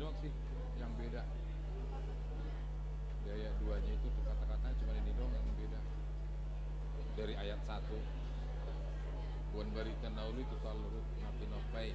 doang sih yang beda. Di ayat 2-nya itu tuh kata-katanya cuma ini doang yang beda. Dari ayat 1. Buan berikan nauli itu selalu napi nopai.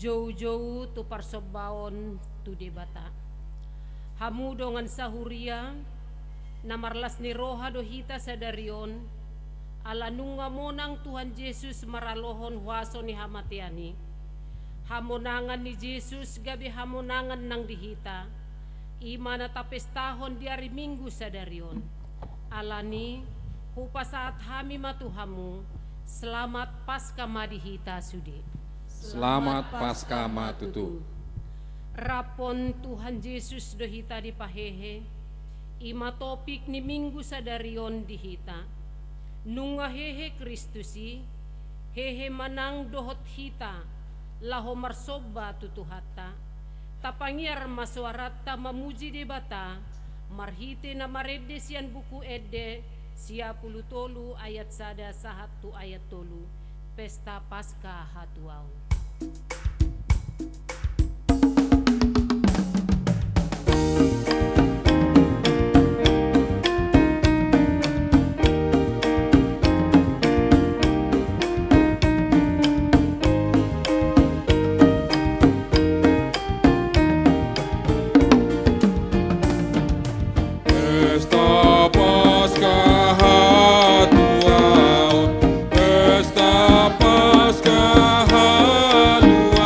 Jauh-jauh tu parsobaon tu debata. Hamu dongan sahuria namarlas ni roha dohita sadarion ala nunga monang Tuhan Yesus maralohon huaso ni hamatiani. Hamonangan ni Yesus gabi hamonangan nang dihita. Imana tapes tahon di hari Minggu sadarion. Alani hupa saat hami matuhamu selamat pasca madihita sudi. Selamat Paskah matutu. Rapon Tuhan Yesus dohita di pahehe. Ima topik ni Minggu sadarion dihita. Nunga hehe Kristusi. Hehe manang dohot hita. Laho marsoba tutuhata. Tapangiar maswarata mamuji debata. Marhite na marede sian buku ede. Sia pulu tolu ayat sada sahatu ayat tolu. Pesta Paskah hatuau. Pesta Paskah hatuau.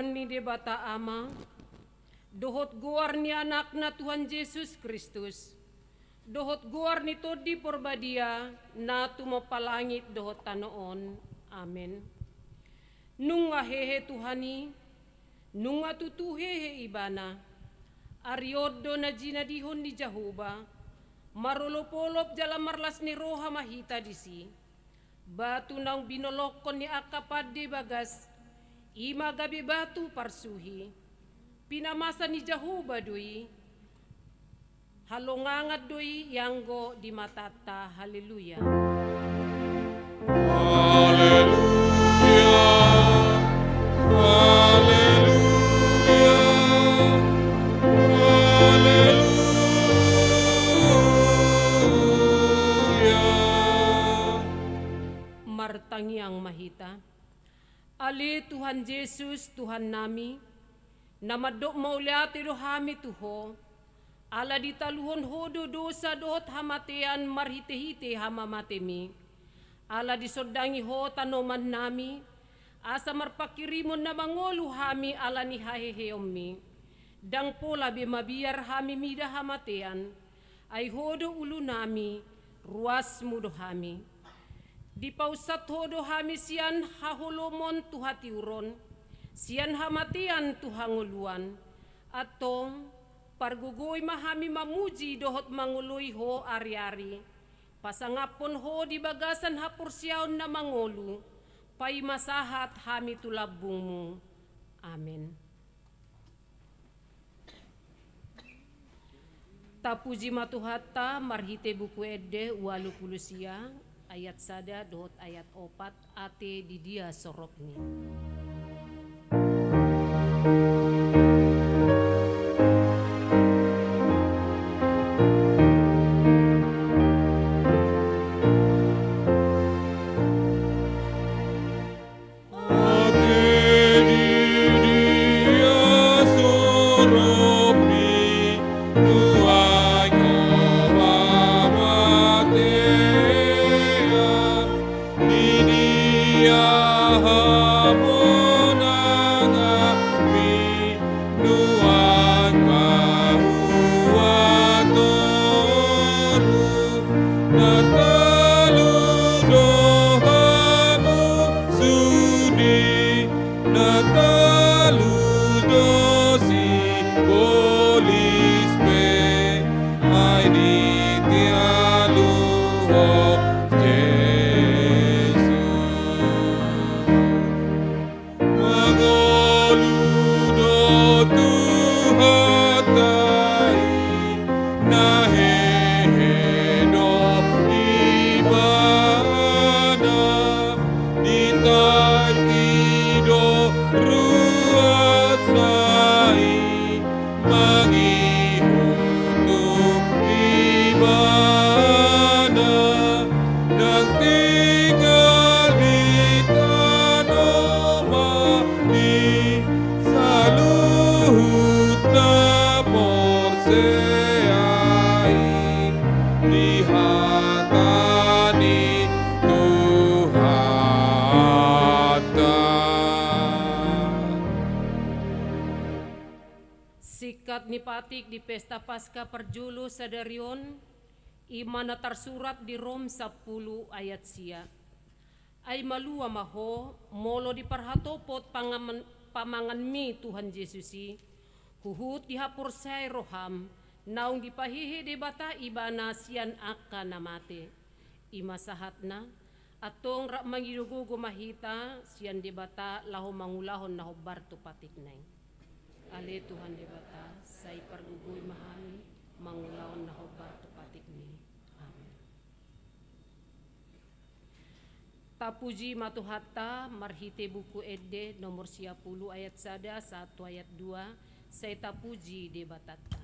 Tuhan mi debata ama, dohot guar ni anak na Tuhan Yesus Kristus, dohot guar ni todi porbadia na tumapalangit dohot tanoon. Amen. Nunga hehe Tuhani, nunga tutuhehe ibana, aryodo na jinadihon ni Jahuba, marulopolop jala marlas ni roha mahita disi, batu nang binolokon ni akapad di bagas, ima gabi batu parsuhi, pinamasa ni Jahuba dui, halongangat dui yanggo di matata. Haleluya. Martangiang mahita, ali Tuhan Yesus Tuhan nami, namadok mauliati rohami tuho, ala ditaluhon hodo dosa dohot hamatean marhite-hite hamamatemi, ala disodangi ho tanoman nami, asa marpakirimon na mangolu hami ala ni haheheomi, dang pola bimabiar hami mida hamatean, ay hodo ulu nami, ruas mudo hami. Di pausat hodo hami sian hahulomon tuhatiuron, sian hamatian tuhanguluan, atong pargugoy mahami mamuji dohot manguluy ho ari-ari, pasangapon ho di bagasan hapursiaon na mangolu, pay masahat hami tulabungmu. Amen. Tapuji matuhata marhite buku ede 80 ayat sada dohot ayat 4 ate di dia sorokni. Ni patik di pesta Paskah perjulu sadarion imana tersurat di Rom 10 ayat sia. Ay malua maho molo di parhatopot pamangan mi Tuhan Yesusi huhut dihapur say roham naung dipahihi di bata ibana sian akan namate ima sahatna atong rak mangidugugo mahita sian di bata laho mangulahon na hobar tu patik nai. Ale Tuhan di bata say pargugoy mahami mangulaon na hobar tupatik ni. Amen. Tapuji matuhata marhite buku ede nomor 10 ayat sada 1 ayat 2 say tapuji de batata.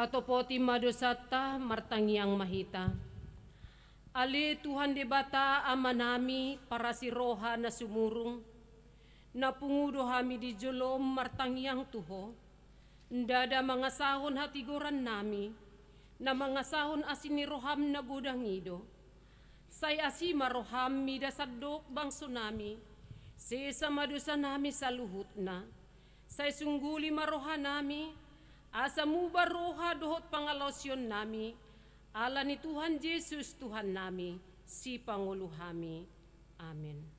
Katopoti madosata martangiang mahita. Ali Tuhan di bata amanami para si roha na sumurung. Na pungudo hami di jolom martangiang tuho. Ndada mga sahon hatiguran nami. Na mga sahon asin ni roham na gudangido. Say asima roham mida sadok bang tsunami. Sesa madusa nami sa luhut na. Say sungguli maroha nami. Asa muba roha dohot pangalosyon nami. Ala ni Tuhan Yesus Tuhan nami. Si Pangulo hami. Amen.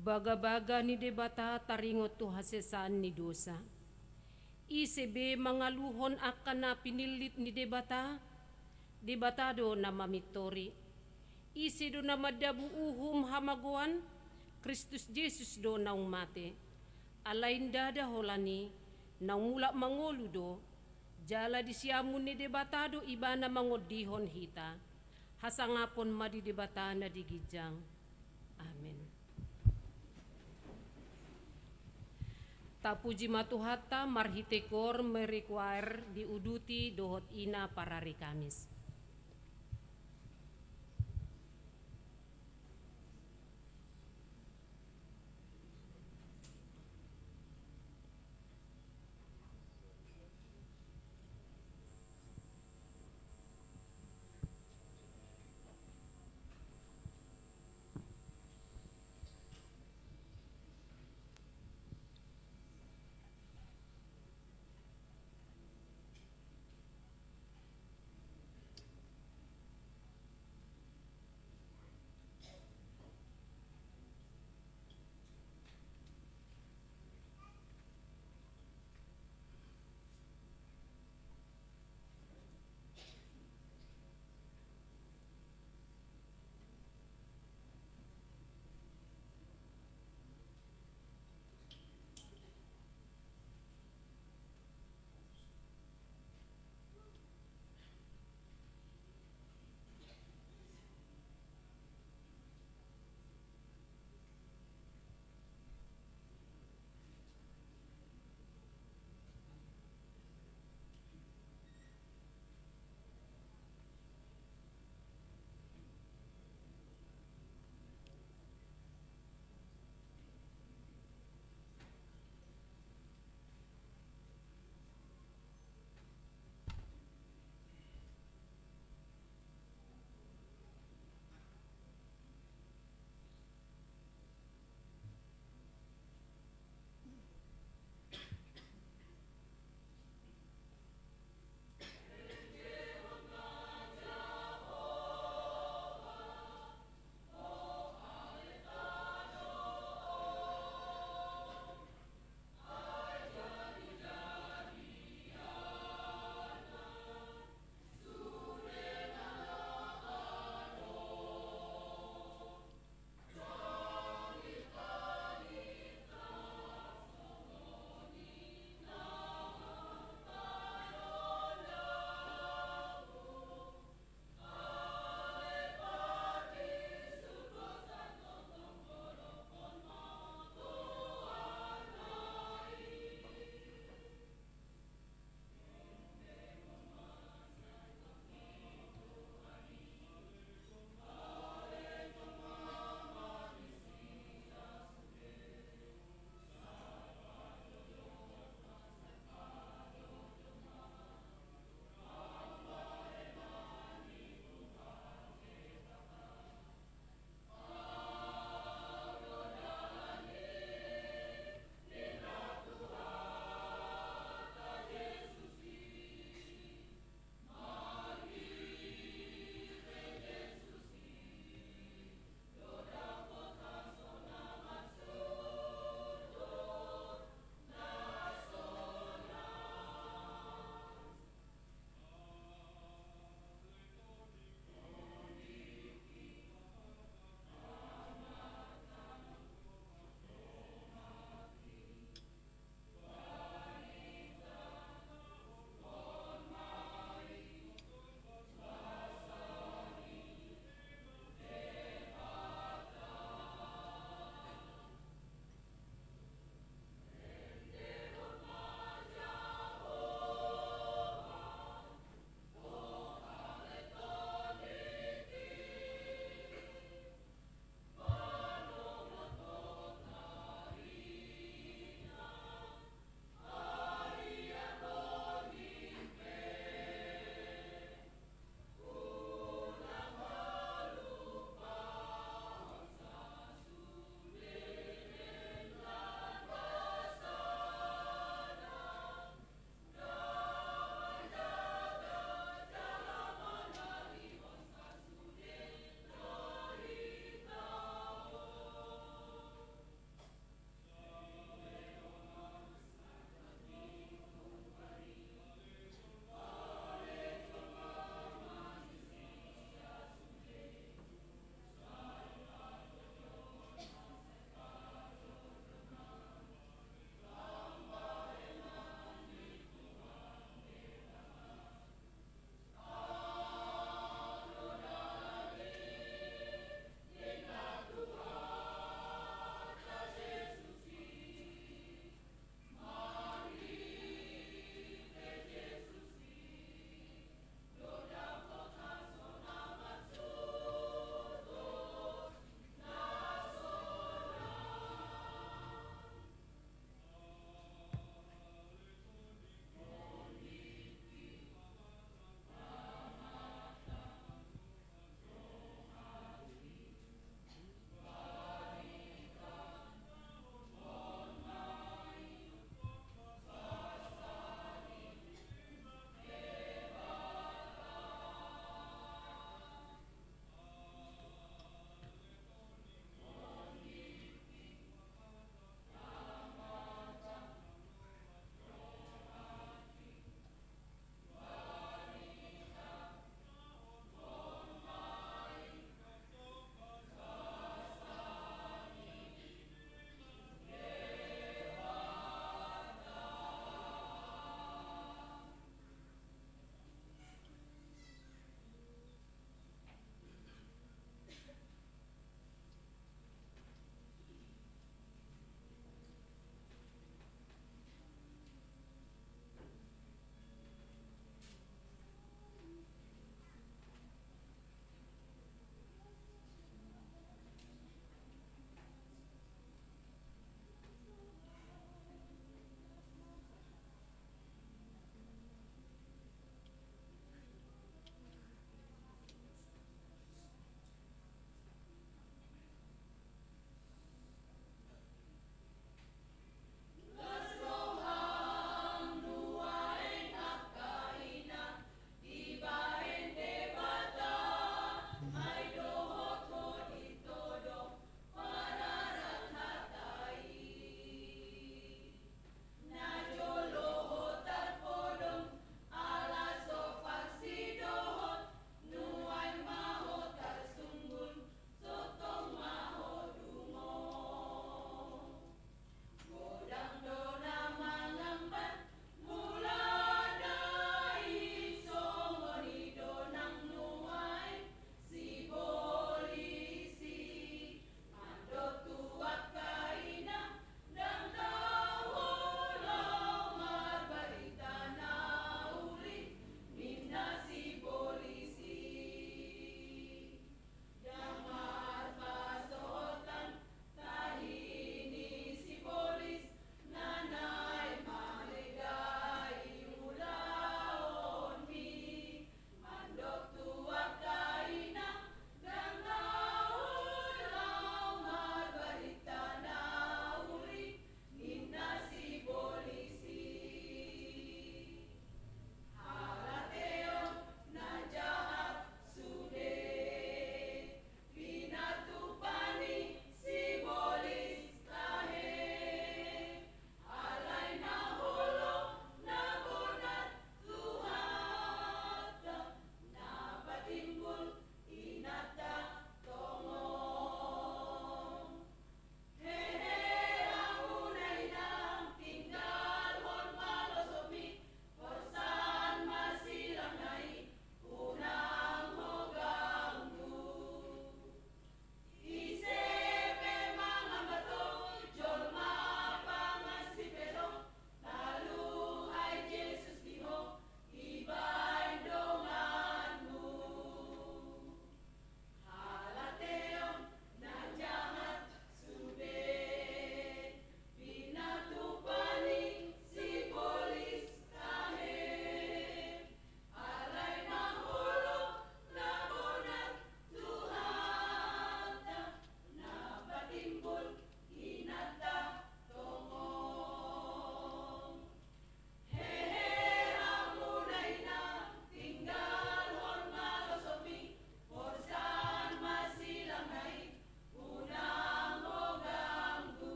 Baga-baga ni debata taringot tu hasesaan ni dosa. Isebe mangaluhon akan na pinilit ni debata do na mamitori. Isi do na madabu uhum hamaguan, Kristus Jesus do na umate. Alain dada holani, na mula mangolu do, jala di siamun ni debata do iba na mangodihon hita. Hasangapon madidebata na digijang. Amen. Tapuji matuhata marhitekor merequire diuduti dohot ina para rekamis.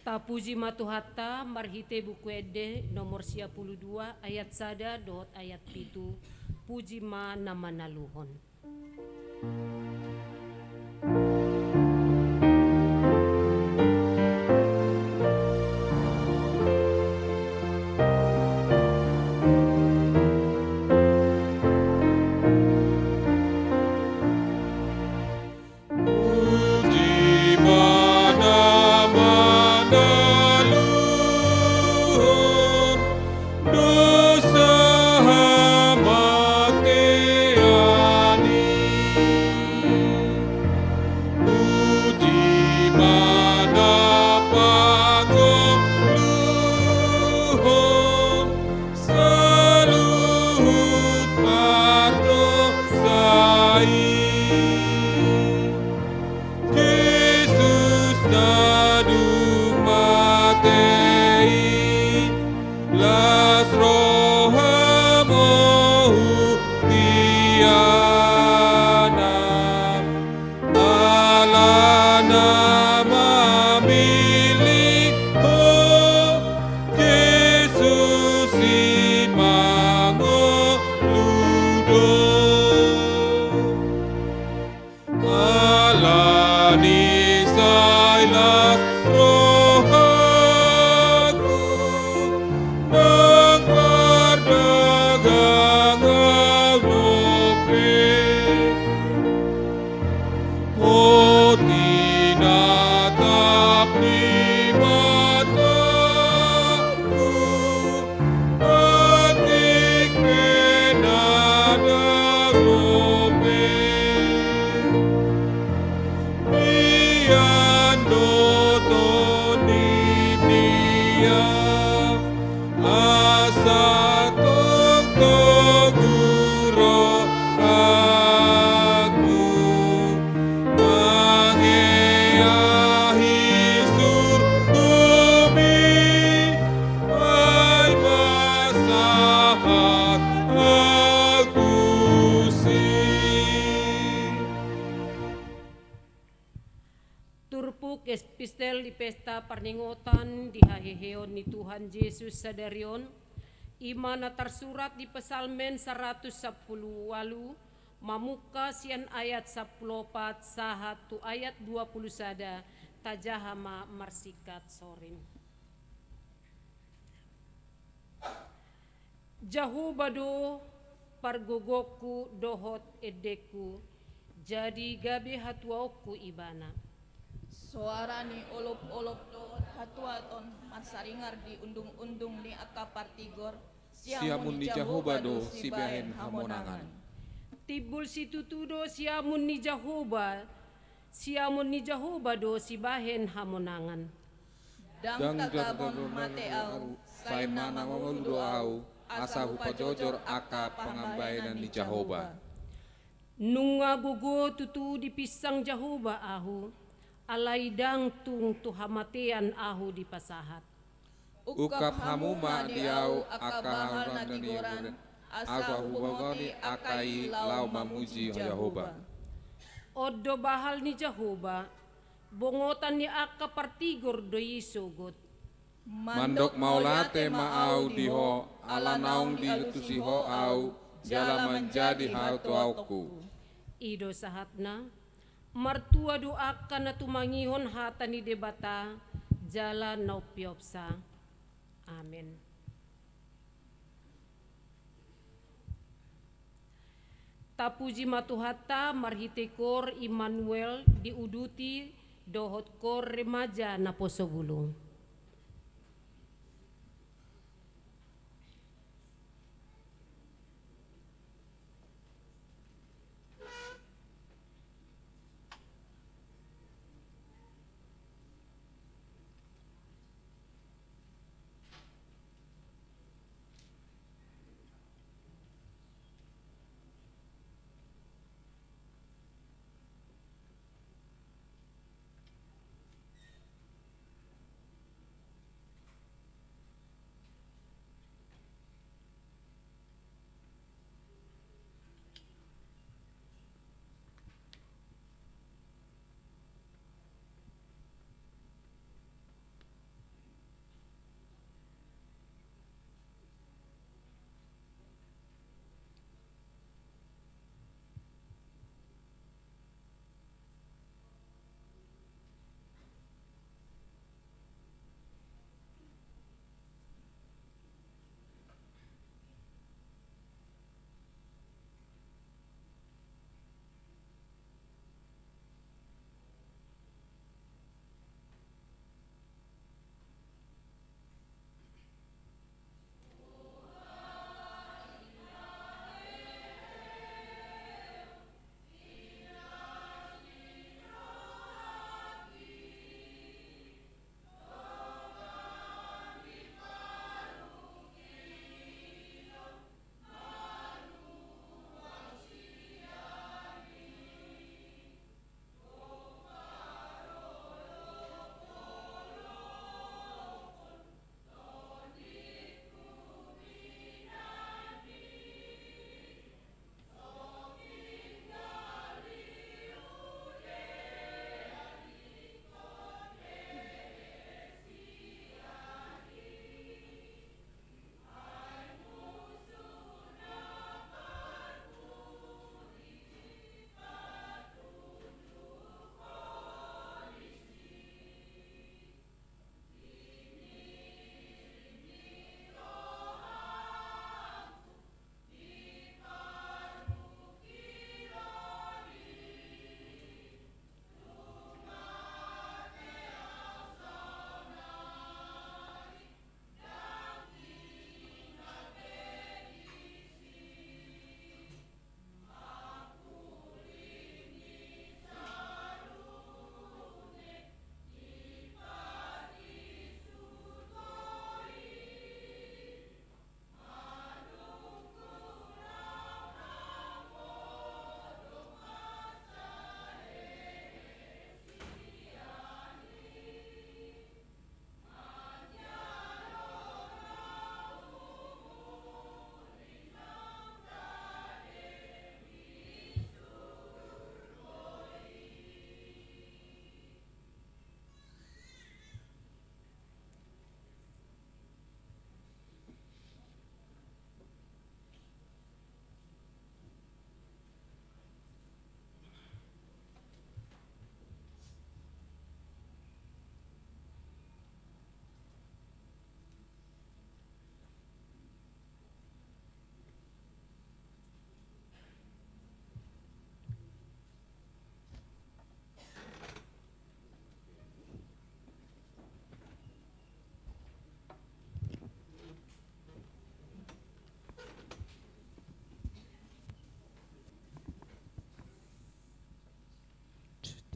Tapuji matuhatta marhite buku ede nomor 52 ayat sada dot ayat pitu puji ma nama naluhon. Turpuk epistel di pesta perninggotan di haheheon ni Tuhan Yesus sadarion imana tersurat di Pesalmen 110 walu mamuka sian ayat 14 sahat tu ayat 20 sada tajahama marsikat sorin. Jahu bado pargogoku dohot edeku jadi gabe hatuauku ibana. Suarani olop-olop dohot hatuaton marsaringar di undung-undung ni akapartigor Siamun ni Jahobado si bahen hamonangan. Tibul si tutudo siamun ni Jahobado si bahen hamonangan. Dang tagamon mateau sain mana mamudo au asa hupajojor aka pengambayanan ni Jahoba. Nunga gogo tutu di pisang Jahoba ahu alai dang tung tuhamatean ahu di pasahat. Ukap hamuma diau akahal nanigoran asa hubagoni akai lau mamuji Jahoba. Odo bahal ni Jahoba bongotan ni aka partigor doi sogot. Mandok maulate maau diho ala naung diutusiho au jala menjadi hal tuauku. Ido sahatna martua doakan na tumangihon hatani debata jala naupiopsa. Amin. Tapuji matuhata marhitekor Immanuel diuduti dohot kor remaja na posobulung.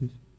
Kristus.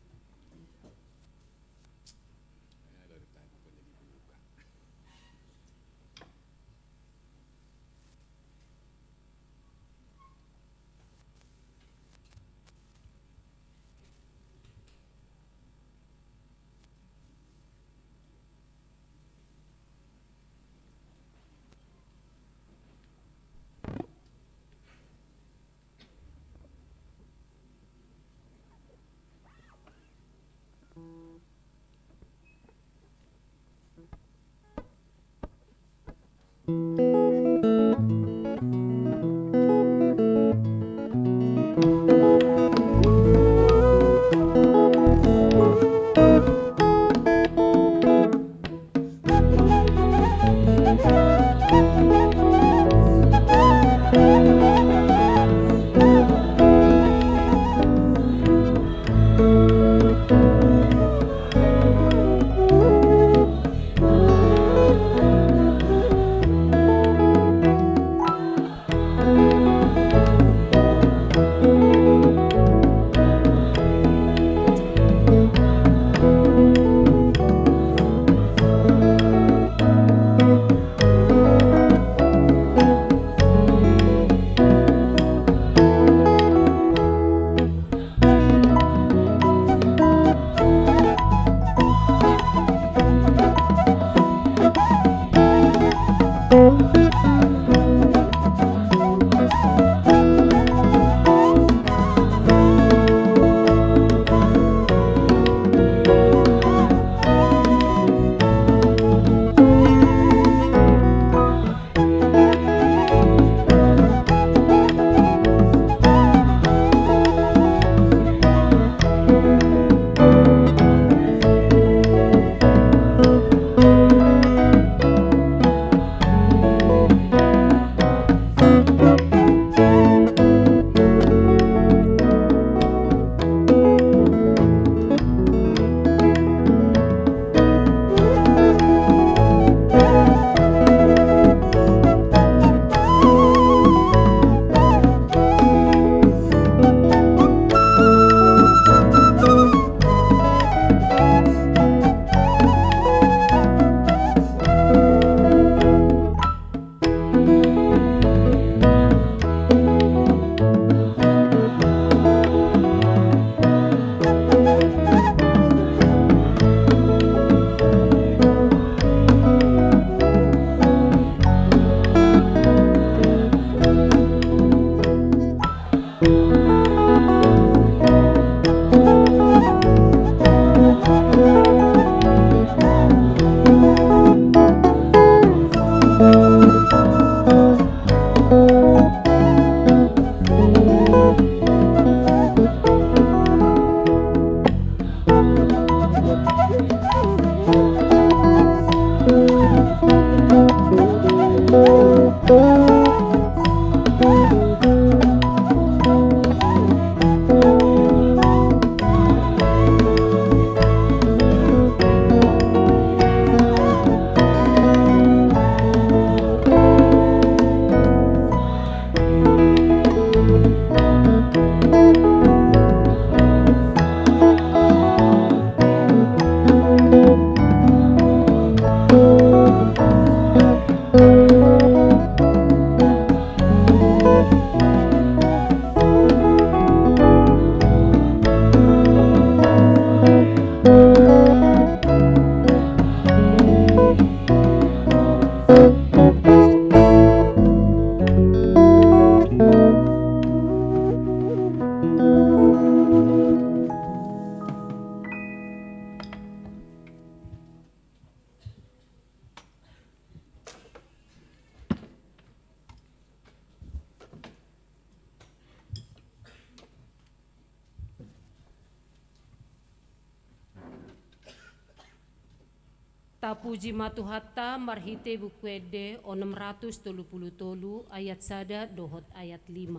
Tapuji matuhatta marhite bukwede o 633 ayat sada dohot ayat 5.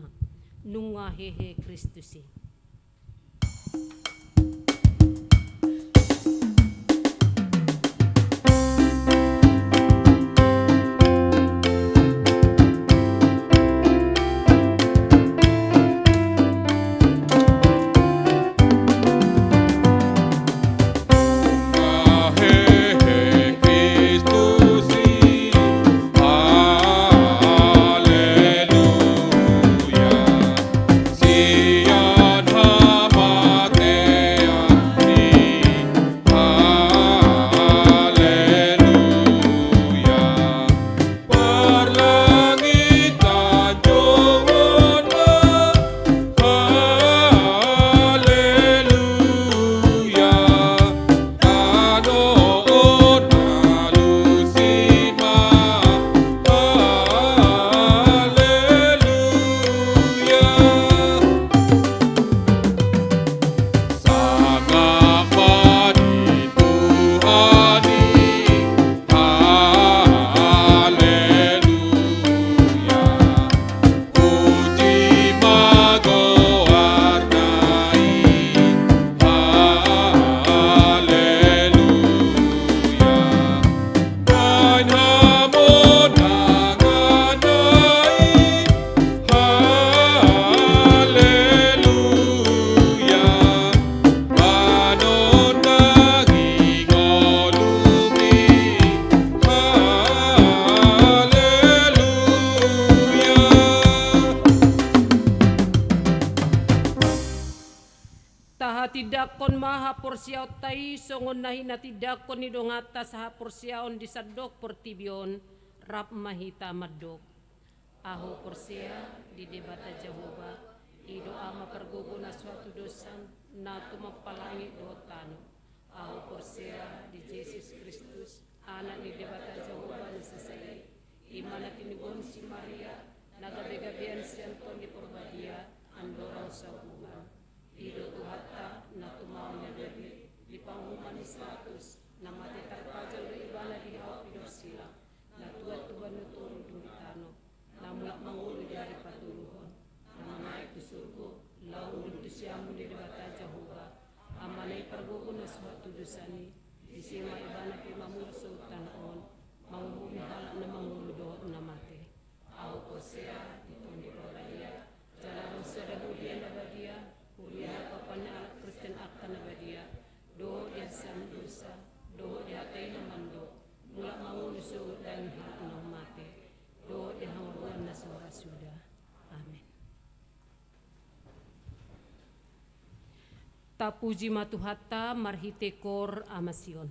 Nunga hehe Kristusi. Taha tidakon maha porsiaw tai songon nahi na tidakon ni dongata saha porsiaon di sadok portibion rap mahita madok. Aho porsia di debata Jehovah ido ama perguguna suatu dosan na tumapalangi dotano. Aho porsia di Yesus Kristus anak ni debata Jehovah nasasai imana tinigon si Maria nagabegabian si Anton di Porbadia andorang sabuhan. Ido tuhata na tumawanya dari di panghuman ni status na mati tarpajal do ibana di hawap sila na tuwa-tuwa nuturo dumitano na mulak manguli dari patuluhon na manaik di surgo laun di siamu di debata Jehovah amanay pergugo na suatu dosani di sima ibana pimamul sultan on mangumumi halak na manguludo na mati au posea di tondi Porbadia jalan sedahudian na badia kuliah papannya alat Kristen akan nabadia doh dia sam dosa doh dia hatai namando mulak mangun surut dan hak no mate doh dia hawaruan na suara sudah amin. Tapuji matuhata marhitekor amasion.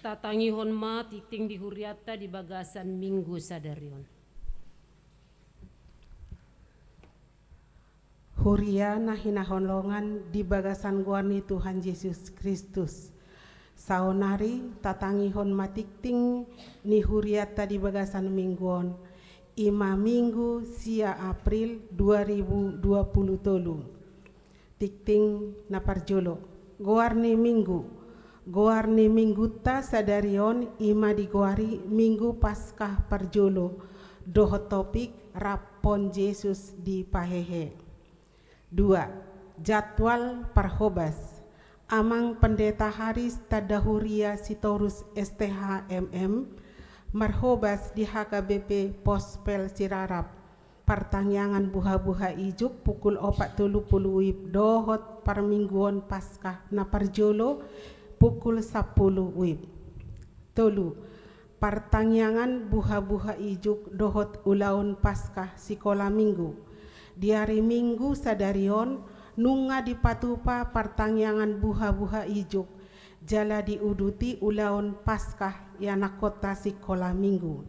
tatangihon ma titing di huriata di bagasan minggu sadarion. Huria na hinahonlongan di bagasan guarni Tuhan Yesus Kristus. Saonari tatangihon matikting ni huriata di bagasan mingguon. 5 minggu sia April 2023. Tikting na parjolo. Guarni minggu ta sadarion ima digoari minggu paskah parjolo. Doho topik rapon Yesus di pahehe. 2. Jadwal parhobas. Amang Pendeta Haris Tadahuria Sitorus STHMM marhobas di HKBP Pospel Sirarap. Pertanyaan buha-buha ijuk pukul 4:30 WIB dohot parmingguon paskah na parjolo pukul 10 WIB. 3. Pertanyaan buha-buha ijuk dohot ulaun paskah sikola minggu. Di hari minggu sadarion nunga dipatupa pertanyaan buha-buha ijuk jala diuduti ulaun paskah yana kota sikola minggu.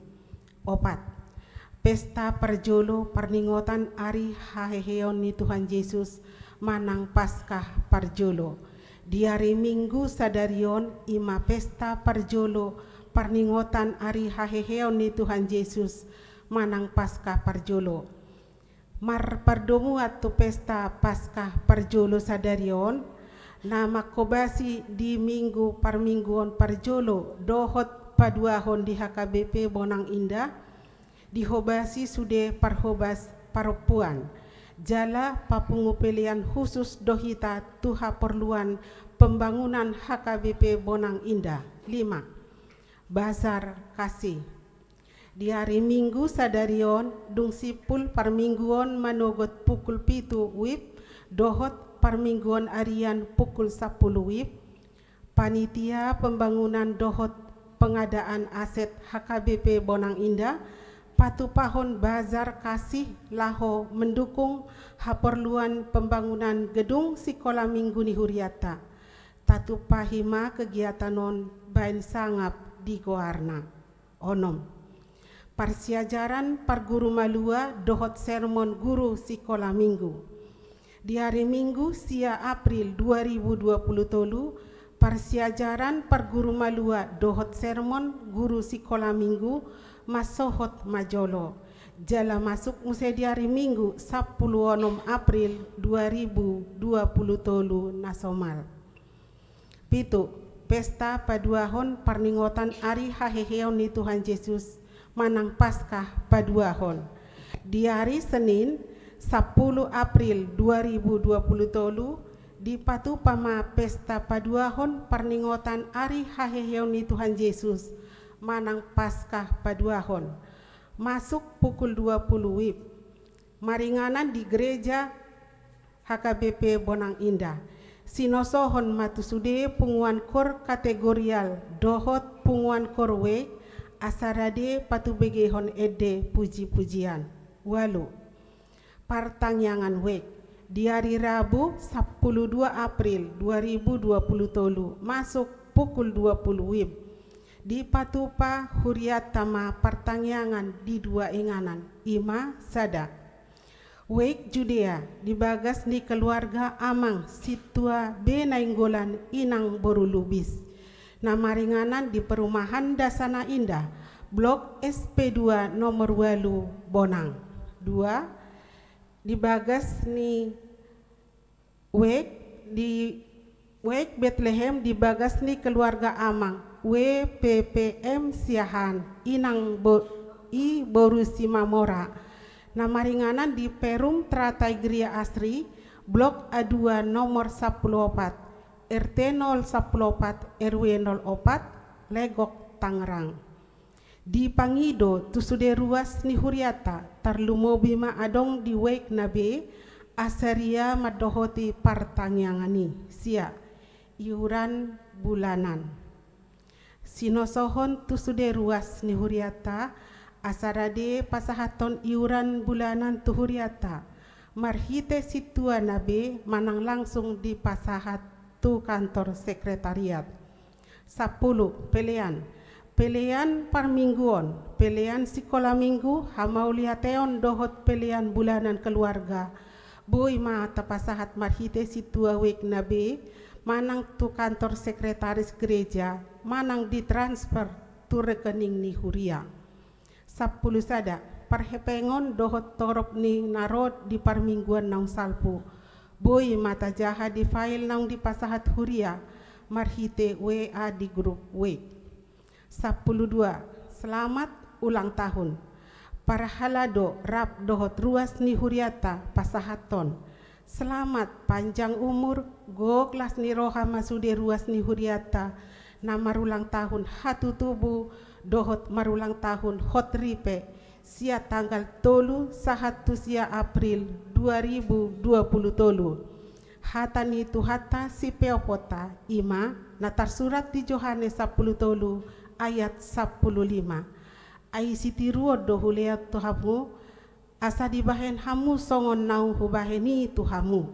4. Pesta parjolo perningotan ari haheheon ni Tuhan Yesus manang paskah parjolo. Di hari minggu sadarion ima pesta parjolo perningotan ari haheheon ni Tuhan Yesus manang paskah parjolo. Mar pardomu atau pesta paskah parjolo sadarion nama kobasi di minggu parmingguon parjolo dohot paduahon di HKBP Bonang Indah dihobasi sude parhobas paropuan jala papungu pilihan khusus dohita tuha perluan pembangunan HKBP Bonang Indah. 5. Bazar kasih. Di hari minggu sadarion dung sipul parmingguon manogot pukul 7 WIB dohot parmingguon arian pukul 10 WIB. Panitia pembangunan dohot pengadaan aset HKBP Bonang Indah patupahon bazar kasih laho mendukung haperluan pembangunan gedung sikola minggu ni huriata. Tatupahima kegiatanon bain sangap di goarna. Onom. Persiajaran parguru malua dohot sermon guru sikola minggu. Di hari minggu sia April 2023 persiajaran parguru malua dohot sermon guru sikola minggu masohot majolo. Jala masuk musai di hari minggu 10 April 2023 nasomal. 7. Pesta paduahon parningotan ari haheheon ni Tuhan Yesus manang paskah paduahon. Di hari Senin 10 April 2023 di patupama pesta paduahon parningotan ari haheheon ni Tuhan Yesus manang paskah paduahon. Masuk pukul 20 WIB. Maringanan di gereja HKBP Bonang Indah. Sinosohon matusude punguan kor kategorial dohot punguan korwe asarade patubegehon ede puji-pujian. 8. Pertanyaan wek di hari Rabu 12 April 2023 masuk pukul 20 WIB di patupa huriatama pertanyaan di 2 inganan 5 sada. Wek Judea dibagas di keluarga amang situa benainggolan inang borulubis. Nama ringanan di perumahan Dasana Indah, Blok SP2 nomor 8 Bonang. 2. Dibagas ni Wek di Wek Bethlehem dibagas ni keluarga amang WPPM Siahan Inang Borusi Mamora. Nama ringanan di Perum Teratai Gria Asri, Blok A2 nomor 14. RT 014 RW 04 Legok Tangerang. Di Pangido tusude ruas ni huriata tarlumo bima adong di wek nabe asaria madohoti partangangani sia iuran bulanan. Sinosohon tusude ruas ni huriata asarade pasahaton iuran bulanan tu huriata marhite situa nabe manang langsung di pasahat tu kantor sekretariat. 10. Pelean parmingguan, pelean sekolah minggu, hamauliateon dohot pelean bulanan keluarga. Boy ma tapasahat marhite situa wek nabe, manang tu kantor sekretaris gereja, manang ditransfer tu rekening ni huria. 10 sada, parhepengon dohot torop ni narod di parmingguan naung salpu. Boy mata jaha di file naung di pasahat huria, marhite WA di grup wek. 12. Selamat ulang tahun. Para halado rap dohot ruas ni huriata pasahaton. Selamat panjang umur goklas ni roha masude ruas ni huriata. Na marulang tahun hatu tubuh dohot marulang tahun hot ripe. Sia tanggal tolu sahatu sia April 2020 tolu. Hata ni tu hata si peopota ima natar surat di Yohanes 10 tolu ayat 15. Ai sitiruo dohulea tuhamu asa dibahen hamu songon naung hubaheni tuhamu.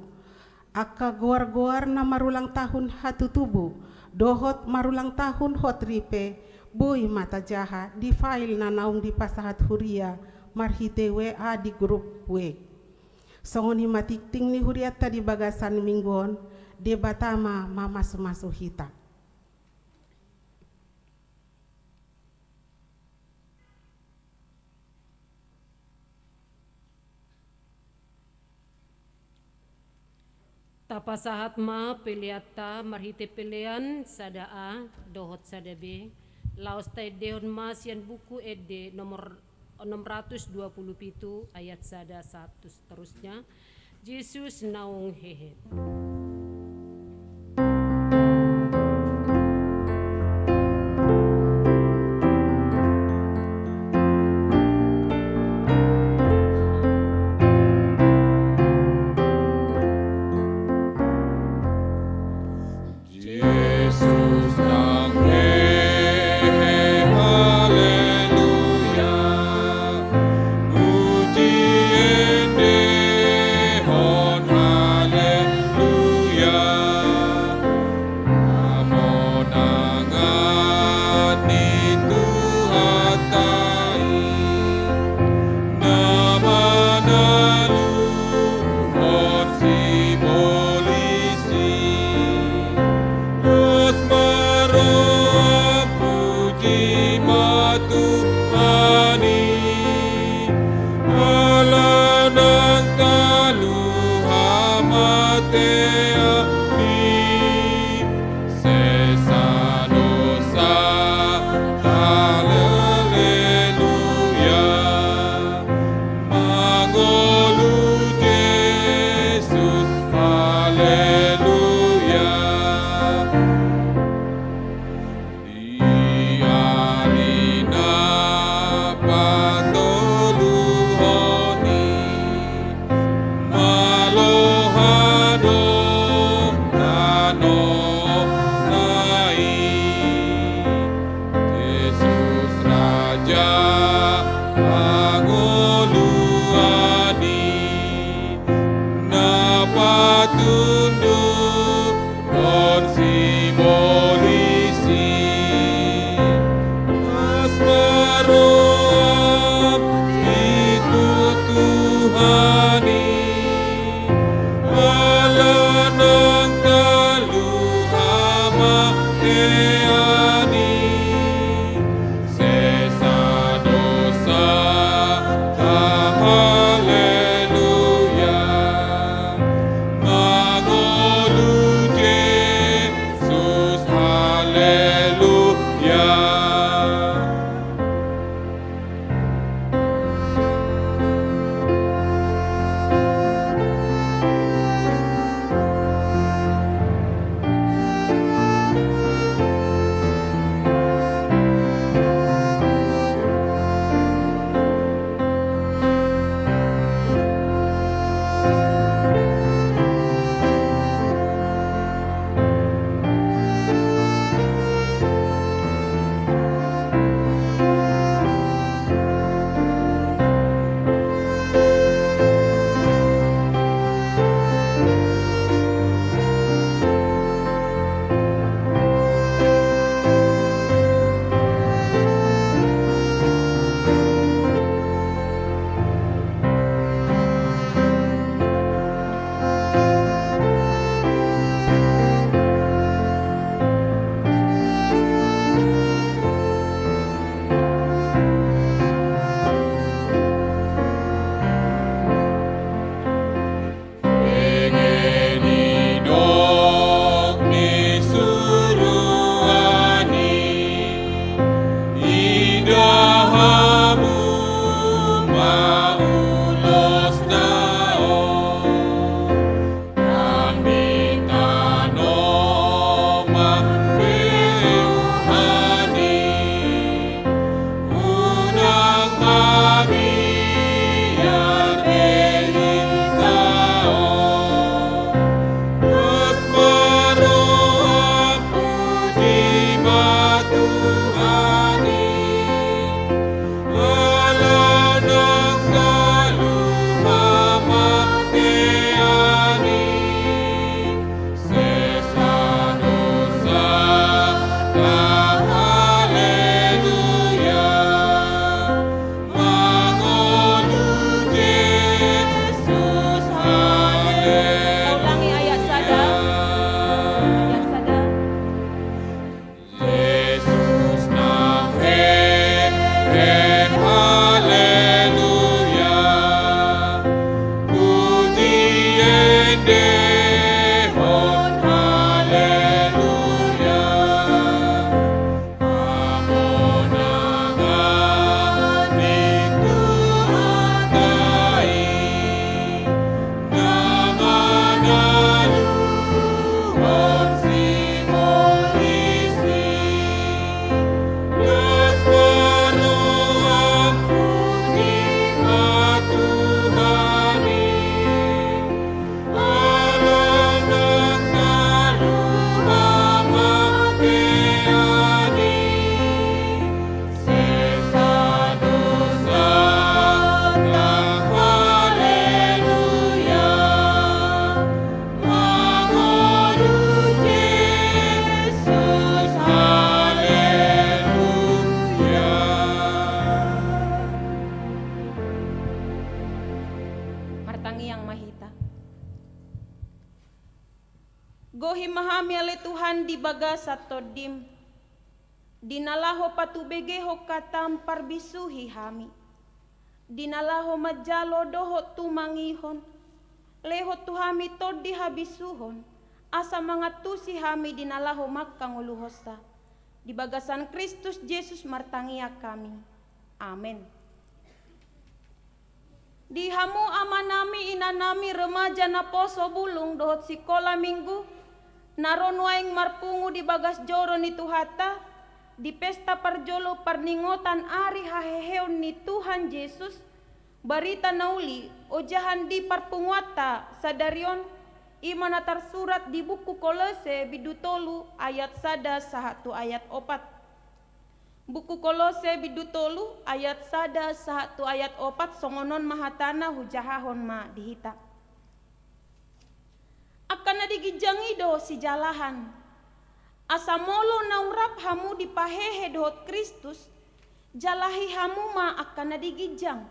Aka goar-goar na marulang tahun hatu tubuh dohot marulang tahun hot ripe boy mata jaha di file na naung di pasahat huria marhite WA di grup we. Songon himatikting ni huriata di bagasan mingguon debatama mamas-masu hita. Tapasahat ma peliata marhite pelean sada A dohot sada B laos tay dehon ma sian buku ed nomor 627 ayat sada 1 seterusnya Yesus naung hehe. dehon haleluya. Amonangan itu hatai nangangaluhon simolisi las maroang puji Tuhani alanang naluhama teani sesadosa na haleluya mangorut Yesus haleluya. Martangi yang mahita. Gohi mahami ale Tuhan di baga satodim. Dinalaho patubegeho katam parbisuhi hami. Dinalaho majalo doho tumangihon. Leho tuhami todi habisuhon. Asa mangatusi hami dinalaho makanguluhosa. Di bagasan Kristus Yesus martangia kami. Amin. Di hamu amanami inanami remaja na poso bulung dohot sikola minggu naron waing marpungu di bagas joro ni Tuhata di pesta parjolo parningotan ari haheheon ni Tuhan Yesus barita nauli ojahan di parpunguata sadarion imana tersurat di buku Kolose bidutolu ayat 1 sahatu ayat 4. Buku Kolose bidutolu ayat 1 sahatu ayat 4 songonon mahatana hujahahon ma dihita. Akan digijangi do si jalahan. Asamolo naurap hamu dipahehe dohot Kristus. Jalahi hamu ma akan digijang.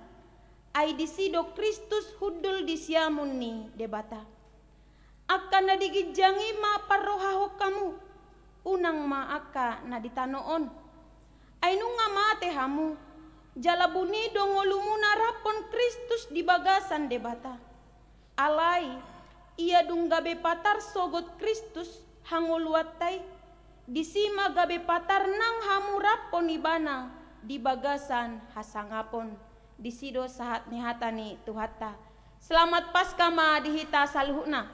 Ai disido Kristus hudul disiamun ni debata. Akan digijangi ma parrohaho kamu. Unang ma aka na ditanoon. Ainunga mate hamu jalabuni dongolumuna rapon Kristus di bagasan debata alai ia dunggabe patar sogot Kristus hangoluatai disima gabe patar nang hamu rapon ibana di bagasan hasangapon disido sahat nihatani Tuhata. Selamat Paskah ma dihita saluhuna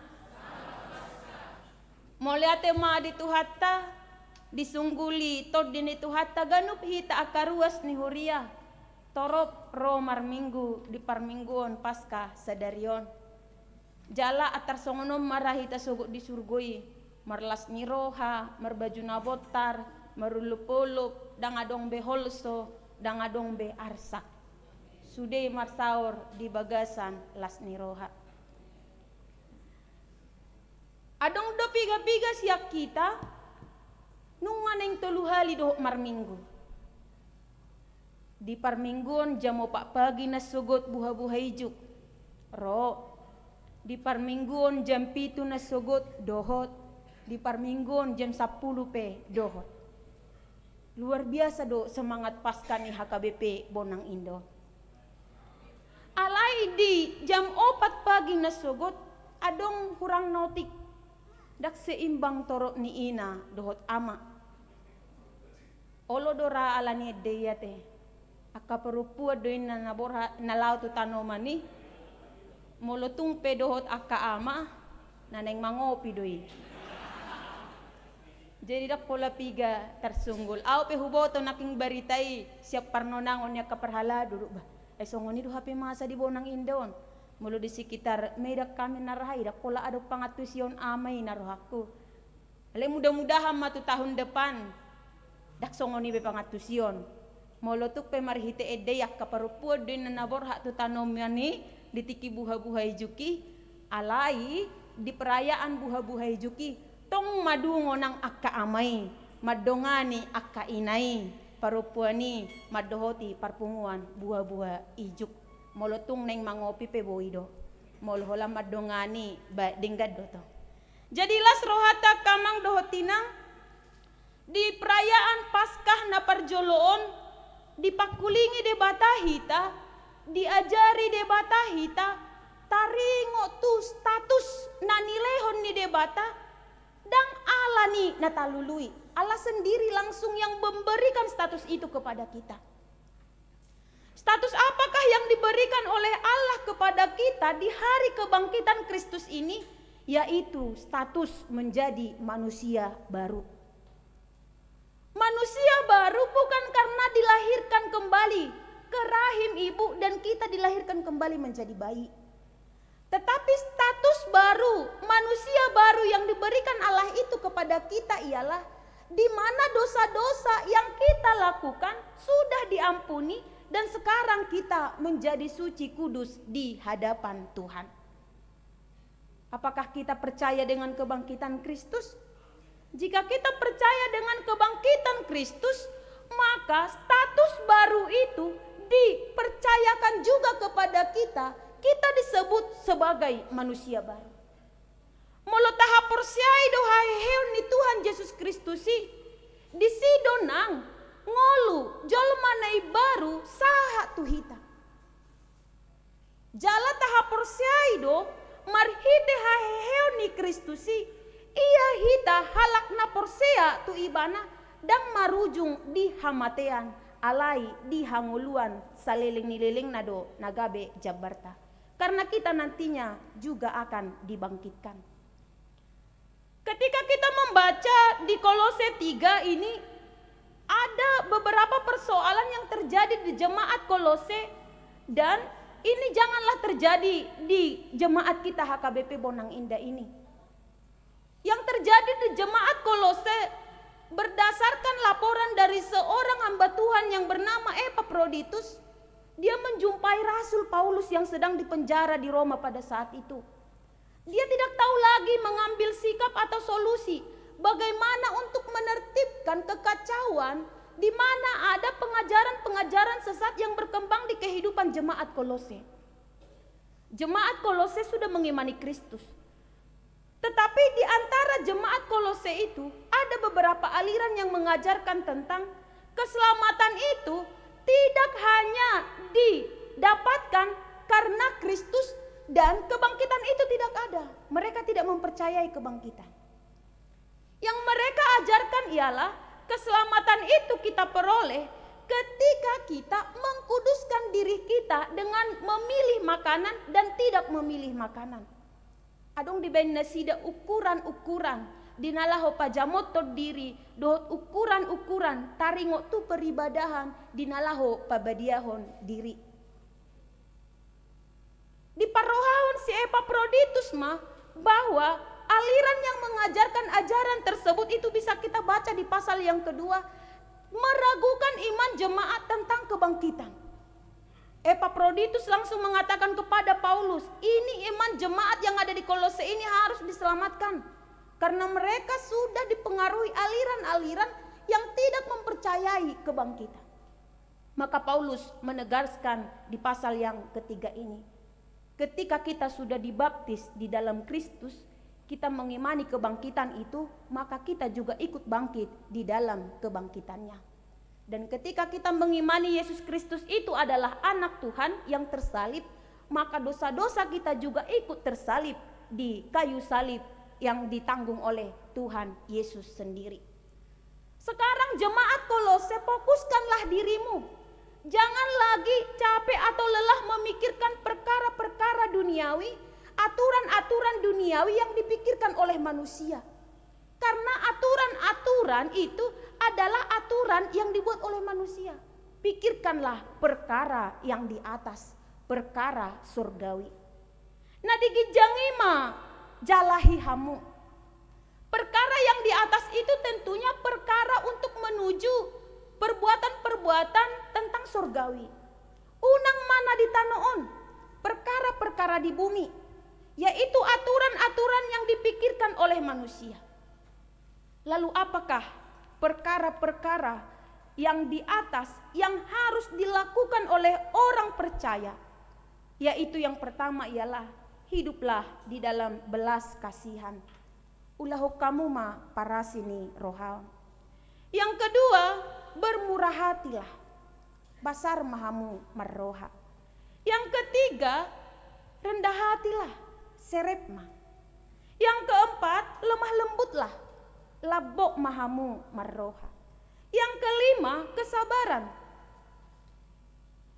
moliate ma di Tuhata disungguli tod dini Tuhata ganup hita akaruas ni huria torop ro marminggu di parmingguon Paskah sadarion jala atar songonom marahita sugut di surgoi marlas niroha marbaju nabotar marulupulup dangadong be holso dangadong be arsak sude marsaur di bagasan las niroha adong do piga-piga siak kita nungan yang tuluhali doh marminggu. Di parmingguon jam 4 pagi na sugot buha-buha ijuk. Ro. Di parmingguon jam 7 na sugot dohot. Di parmingguon jam 10 pe dohot. Luar biasa do semangat Paskah ni HKBP Bonang Indo. Alai di jam 4 pagi na sugot adong hurang notik. Dak seimbang torok ni ina dohot ama. Olo dora alani deyate aka perupua doin na naborha nalau tu tanomani molotung pedohot aka ama naneng mangopi doi jadi dak pola piga tersunggul au pe huboto naking baritai siap parnonangon ya kaperhala dulu bah songoni do HP masa di Bonang Indon mulu di sekitar medak kami narahai dak pola ada pangatusion amai narohaku ale mudah-mudahan matu tahun depan dak songoni be pangatusion molotuk pe marhite ede yak kaparupuo din nabor hak tu tanomiani ditiki buha-buha ijuki alai di perayaan buha-buha ijuki tong madu ngonang akka amai madongani akka inai parupuani madohoti parpunguan buah-buah ijuk molotung neng mangopi pe boido molhola madongani ba dinggad do to jadilah rohata kamang dohotinang di perayaan Paskah na parjoloon dipakulingi de batahita diajari de batahita taringo tu status ton ni debata dan Allah ni natalului. Allah sendiri langsung yang memberikan status itu kepada kita. Status apakah yang diberikan oleh Allah kepada kita di hari kebangkitan Kristus ini? Yaitu status menjadi manusia baru. Manusia baru bukan karena dilahirkan kembali ke rahim ibu dan kita dilahirkan kembali menjadi bayi. Tetapi status baru, manusia baru yang diberikan Allah itu kepada kita ialah di mana dosa-dosa yang kita lakukan sudah diampuni dan sekarang kita menjadi suci kudus di hadapan Tuhan. Apakah kita percaya dengan kebangkitan Kristus? Jika kita percaya dengan kebangkitan Kristus, maka status baru itu dipercayakan juga kepada kita. Kita disebut sebagai manusia baru. Molo tahap persiai dohai heun ni Tuhan Yesus Kristus di sidonang ngolu jolmanai baru saha tuhita. Jala tahap persiai do marhite hae heun ni Kristus ia hita halak na porsea tu ibana dan marujung di hamatean alai di hanguluan saliling nililing nado nagabe jabarta. Karena kita nantinya juga akan dibangkitkan. Ketika kita membaca di Kolose 3 ini, ada beberapa persoalan yang terjadi di jemaat Kolose, dan ini janganlah terjadi di jemaat kita HKBP Bonang Indah ini. Yang terjadi di jemaat Kolose berdasarkan laporan dari seorang hamba Tuhan yang bernama Epaphroditus. Dia menjumpai Rasul Paulus yang sedang dipenjara di Roma pada saat itu. Dia tidak tahu lagi mengambil sikap atau solusi bagaimana untuk menertibkan kekacauan di mana ada pengajaran-pengajaran sesat yang berkembang di kehidupan jemaat Kolose. Jemaat Kolose sudah mengimani Kristus. Tetapi di antara jemaat Kolose itu ada beberapa aliran yang mengajarkan tentang keselamatan itu tidak hanya didapatkan karena Kristus dan kebangkitan itu tidak ada. Mereka tidak mempercayai kebangkitan. Yang mereka ajarkan ialah keselamatan itu kita peroleh ketika kita mengkuduskan diri kita dengan memilih makanan dan tidak memilih makanan. Adong di sida ukuran-ukuran dinalaho pajamot diri dohot ukuran-ukuran taringo tu peribadahan dinalaho pabadiahon diri. Di parohahon si Epaphroditus mah bahwa aliran yang mengajarkan ajaran tersebut itu bisa kita baca di pasal yang kedua, meragukan iman jemaat tentang kebangkitan. Epaphroditus langsung mengatakan kepada Paulus, ini iman jemaat yang ada di Kolose ini harus diselamatkan. Karena mereka sudah dipengaruhi aliran-aliran yang tidak mempercayai kebangkitan. Maka Paulus menegaskan di pasal yang ketiga ini. Ketika kita sudah dibaptis di dalam Kristus, kita mengimani kebangkitan itu, maka kita juga ikut bangkit di dalam kebangkitannya. Dan ketika kita mengimani Yesus Kristus itu adalah anak Tuhan yang tersalib, maka dosa-dosa kita juga ikut tersalib di kayu salib yang ditanggung oleh Tuhan Yesus sendiri. Sekarang jemaat Kolose, fokuskanlah dirimu. Jangan lagi capek atau lelah memikirkan perkara-perkara duniawi, aturan-aturan duniawi yang dipikirkan oleh manusia. Karena aturan-aturan itu adalah aturan yang dibuat oleh manusia. Pikirkanlah perkara yang di atas, perkara surgawi. Nah digijangima jalahi hamu. Perkara yang di atas itu tentunya perkara untuk menuju perbuatan-perbuatan tentang surgawi. Unang mana di tanoon, perkara-perkara di bumi, yaitu aturan-aturan yang dipikirkan oleh manusia. Lalu apakah perkara-perkara yang di atas yang harus dilakukan oleh orang percaya? Yaitu yang pertama ialah hiduplah di dalam belas kasihan. Ulahu kamu ma parasini rohal. Yang kedua, bermurah hatilah. Basar mahamu marroha. Yang ketiga, rendah hatilah. Serepma. Yang keempat, lembutlah, labok mahamu marroha. Yang kelima, kesabaran.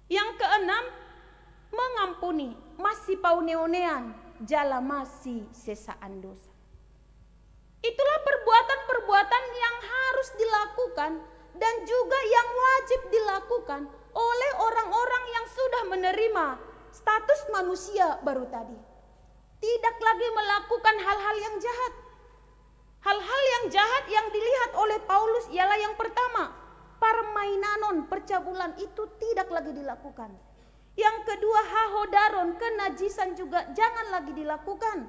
Yang keenam, mengampuni, masih pauneonean, jala masih sesaan dosa. Itulah perbuatan-perbuatan yang harus dilakukan dan juga yang wajib dilakukan oleh orang-orang yang sudah menerima status manusia baru tadi. Tidak lagi melakukan hal-hal yang jahat. Hal-hal yang jahat yang dilihat oleh Paulus ialah yang pertama, permainanon, percabulan itu tidak lagi dilakukan. Yang kedua, hahodaron, kenajisan juga jangan lagi dilakukan.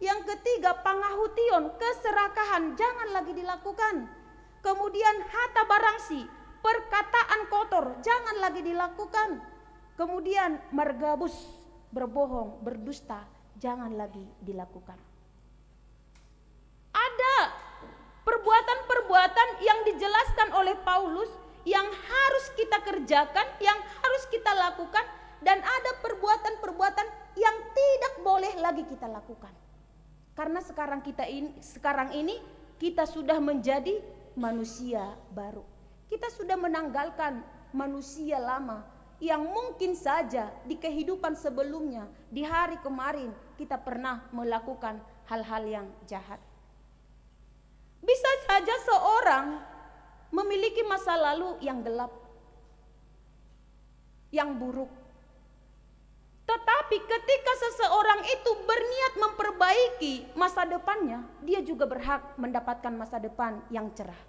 Yang ketiga, pangahution, keserakahan jangan lagi dilakukan. Kemudian hata barangsi, perkataan kotor jangan lagi dilakukan. Kemudian margabus, berbohong, berdusta jangan lagi dilakukan. Ada perbuatan-perbuatan yang dijelaskan oleh Paulus yang harus kita kerjakan, yang harus kita lakukan, dan ada perbuatan-perbuatan yang tidak boleh lagi kita lakukan. Karena sekarang ini kita sudah menjadi manusia baru. Kita sudah menanggalkan manusia lama yang mungkin saja di kehidupan sebelumnya, di hari kemarin kita pernah melakukan hal-hal yang jahat. Bisa saja seorang memiliki masa lalu yang gelap, yang buruk. Tetapi ketika seseorang itu berniat memperbaiki masa depannya, dia juga berhak mendapatkan masa depan yang cerah.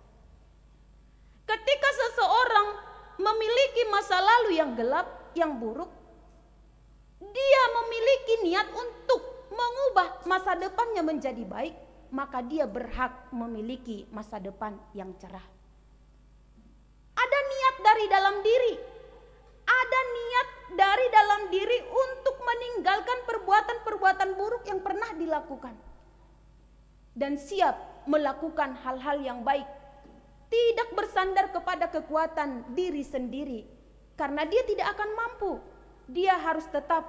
Ketika seseorang memiliki masa lalu yang gelap, yang buruk, dia memiliki niat untuk mengubah masa depannya menjadi baik, maka dia berhak memiliki masa depan yang cerah. Ada niat dari dalam diri, ada niat dari dalam diri untuk meninggalkan perbuatan-perbuatan buruk yang pernah dilakukan dan siap melakukan hal-hal yang baik, tidak bersandar kepada kekuatan diri sendiri karena dia tidak akan mampu. Dia harus tetap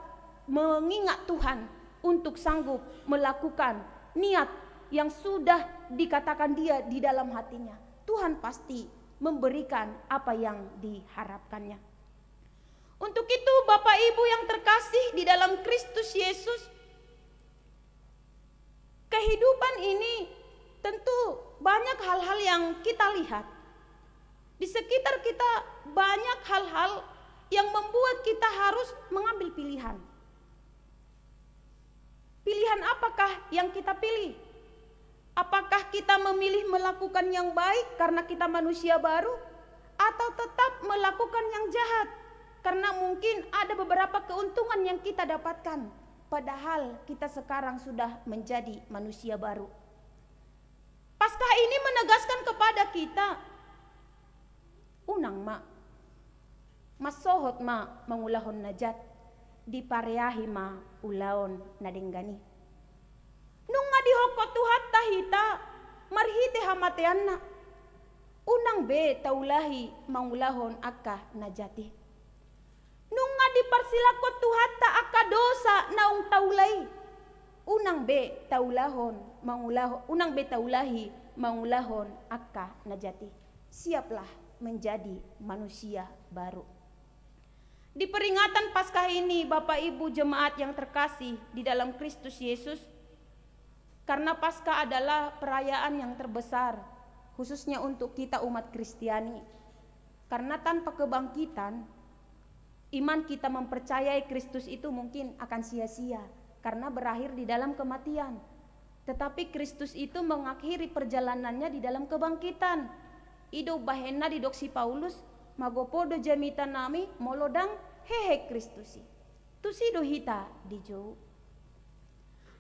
mengingat Tuhan untuk sanggup melakukan niat yang sudah dikatakan dia di dalam hatinya. Tuhan pasti memberikan apa yang diharapkannya. Untuk itu Bapak Ibu yang terkasih di dalam Kristus Yesus, kehidupan ini tentu banyak hal-hal yang kita lihat. Di sekitar kita banyak hal-hal yang membuat kita harus mengambil pilihan. Pilihan apakah yang kita pilih? Apakah kita memilih melakukan yang baik karena kita manusia baru, atau tetap melakukan yang jahat karena mungkin ada beberapa keuntungan yang kita dapatkan, padahal kita sekarang sudah menjadi manusia baru. Paskah ini menegaskan kepada kita, unang ma, masohot ma mangulahon najat, dipareahi ma ulaon nadenggani. Nunga dihokot tuhat tahita, marhite hamateanna, unang be taulahi mangulahon akka najati. Nunga dipersilakot tuhat ta akka dosa naung taulai, unang be taulahon mangulahon, unang be taulahi mangulahon akka najati. Siaplah menjadi manusia baru. Di peringatan Paskah ini Bapak Ibu jemaat yang terkasih di dalam Kristus Yesus, karena Paskah adalah perayaan yang terbesar khususnya untuk kita umat Kristiani. Karena tanpa kebangkitan, iman kita mempercayai Kristus itu mungkin akan sia-sia karena berakhir di dalam kematian. Tetapi Kristus itu mengakhiri perjalanannya di dalam kebangkitan. Ido bahena di doksi Paulus, magopodo jamita nami molodang hehe Kristusi. Tusido hita di jauh.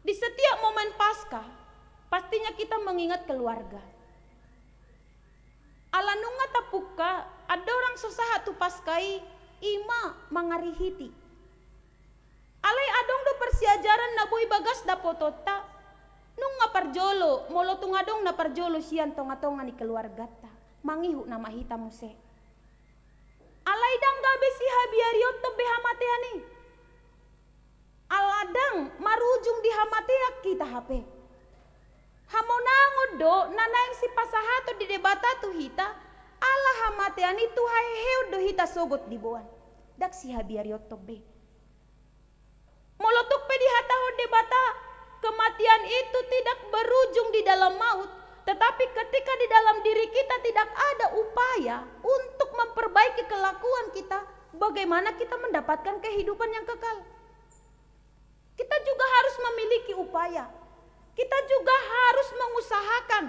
Di setiap momen Paskah, pastinya kita mengingat keluarga. Alanunga tapuka, ada orang sesahat tu Paskai, ima mangarihiti. Alai adong do persiajaran na boy bagas da potota, nunga parjolo, molo tungadong na parjolo sian tonga-tonga ni keluarga ta, mangihu na mahita muse. Alai dang gabe si habiariot to behamateani. Aladang marujung di hamateak kita HP. Hamonangod do nanayang si pasahato di debata tu hita ala hamatean itu haiheu do hita sogot di buan. Dak si habiariot tobe. Molotok pe di hataho debata, kematian itu tidak berujung di dalam maut, tetapi ketika di dalam diri kita tidak ada upaya untuk memperbaiki kelakuan kita, bagaimana kita mendapatkan kehidupan yang kekal? Kita juga harus memiliki upaya. Kita juga harus mengusahakan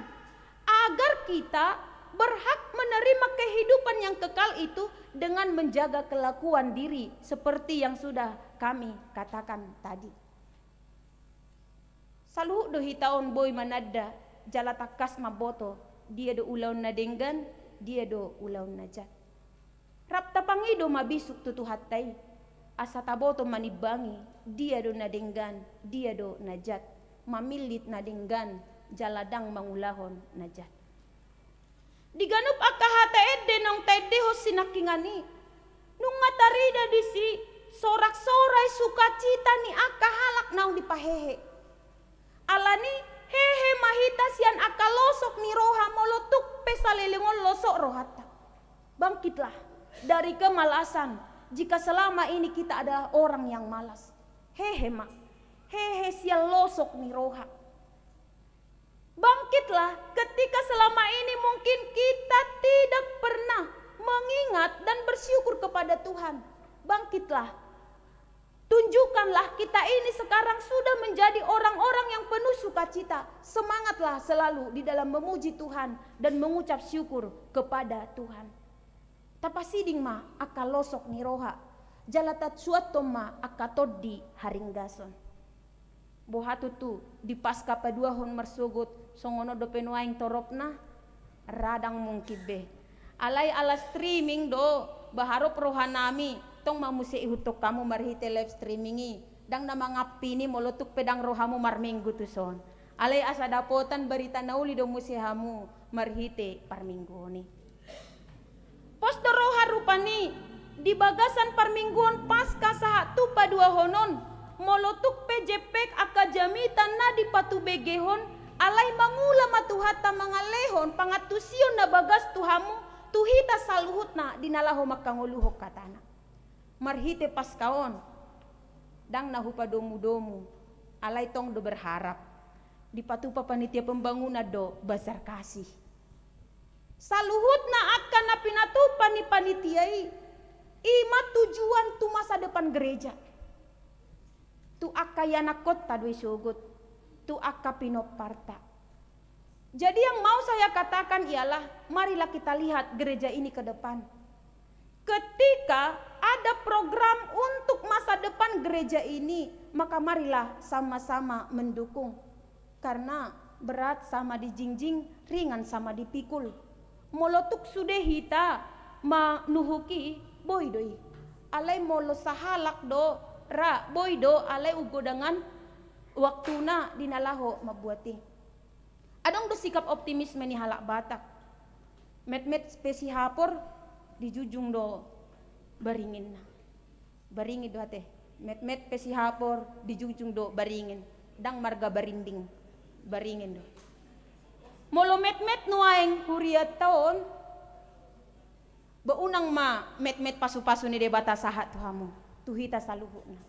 agar kita berhak menerima kehidupan yang kekal itu dengan menjaga kelakuan diri seperti yang sudah kami katakan tadi. Saluhu do hitaon boy manada jalatakas maboto, dia do ulaun na denggan, dia do ulaun na jat. Rapta pangido mabisuk tutu hatai, asa taboto manibangi, dia do na denggan, dia do na jat. Mamilit na denggan, jaladang mangulahon na jat. Diganup akahata edde nang teddeho sinakingani. Nung ngatarida di si sorak-sorai sukacita ni akahalak naung dipahehe. Alani hehe mahita sian akalosok ni roha molotuk pesalilingon losok rohata. Bangkitlah dari kemalasan jika selama ini kita adalah orang yang malas. Hehe mak, hehe sian losok ni roha. Bangkitlah ketika selama ini mungkin kita tidak pernah mengingat dan bersyukur kepada Tuhan. Bangkitlah. Tunjukkanlah kita ini sekarang sudah menjadi orang-orang yang penuh sukacita. Semangatlah selalu di dalam memuji Tuhan dan mengucap syukur kepada Tuhan. Tapasiding ma akalosok ni roha. Jalatat suatom ma akatodi haringgason. Bohatu tu di pasca paduahon marsugut songono do penuaing toropna radang mungkibe. Alay ala streaming do baharop rohanami tong mamuse ihutok kamu marhite live streamingi dang namangapini molotuk pedang rohamu marminggu tuson. Alay asa dapotan berita nauli do musehamu marhite parminggoni. Posto roha rupani di bagasan parmingguon pasca saha tu paduahonon molotuk pejepek akajamitan na di patubegehon alay mangula matuhata mangalehon pangatusion na bagas tuhamu tuhita saluhut na dinalaho makanguluhok katana. Marhite paskaon dang nahupadomu-domu alay tong do berharap di patupa panitia pembangunan do basar kasih. Saluhut na akan na pinatupan ni panitiai ima tujuan tu masa depan gereja. Tu akayana kota doi sugut, tu akapinoparta. Jadi yang mau saya katakan ialah marilah kita lihat gereja ini ke depan. Ketika ada program untuk masa depan gereja ini, maka marilah sama-sama mendukung. Karena berat sama dijingjing, ringan sama dipikul. Molotuk sudehita manuhuki boydoi. Alay molo sahalak do ra boydo alay ugo dengan waktuna dinalaho mabuati. Adong do sikap optimisme ni halak Batak. Met-met spesi hapor dijujung do baringin na. Baringin do hate. Met-met spesi hapor dijujung do baringin. Dang marga barinding. Baringin do. Molo met-met nuaeng huriat taon. Baunang ma met-met pasu-pasu ni debata sahat tuhamu. Tuhita saluhut na.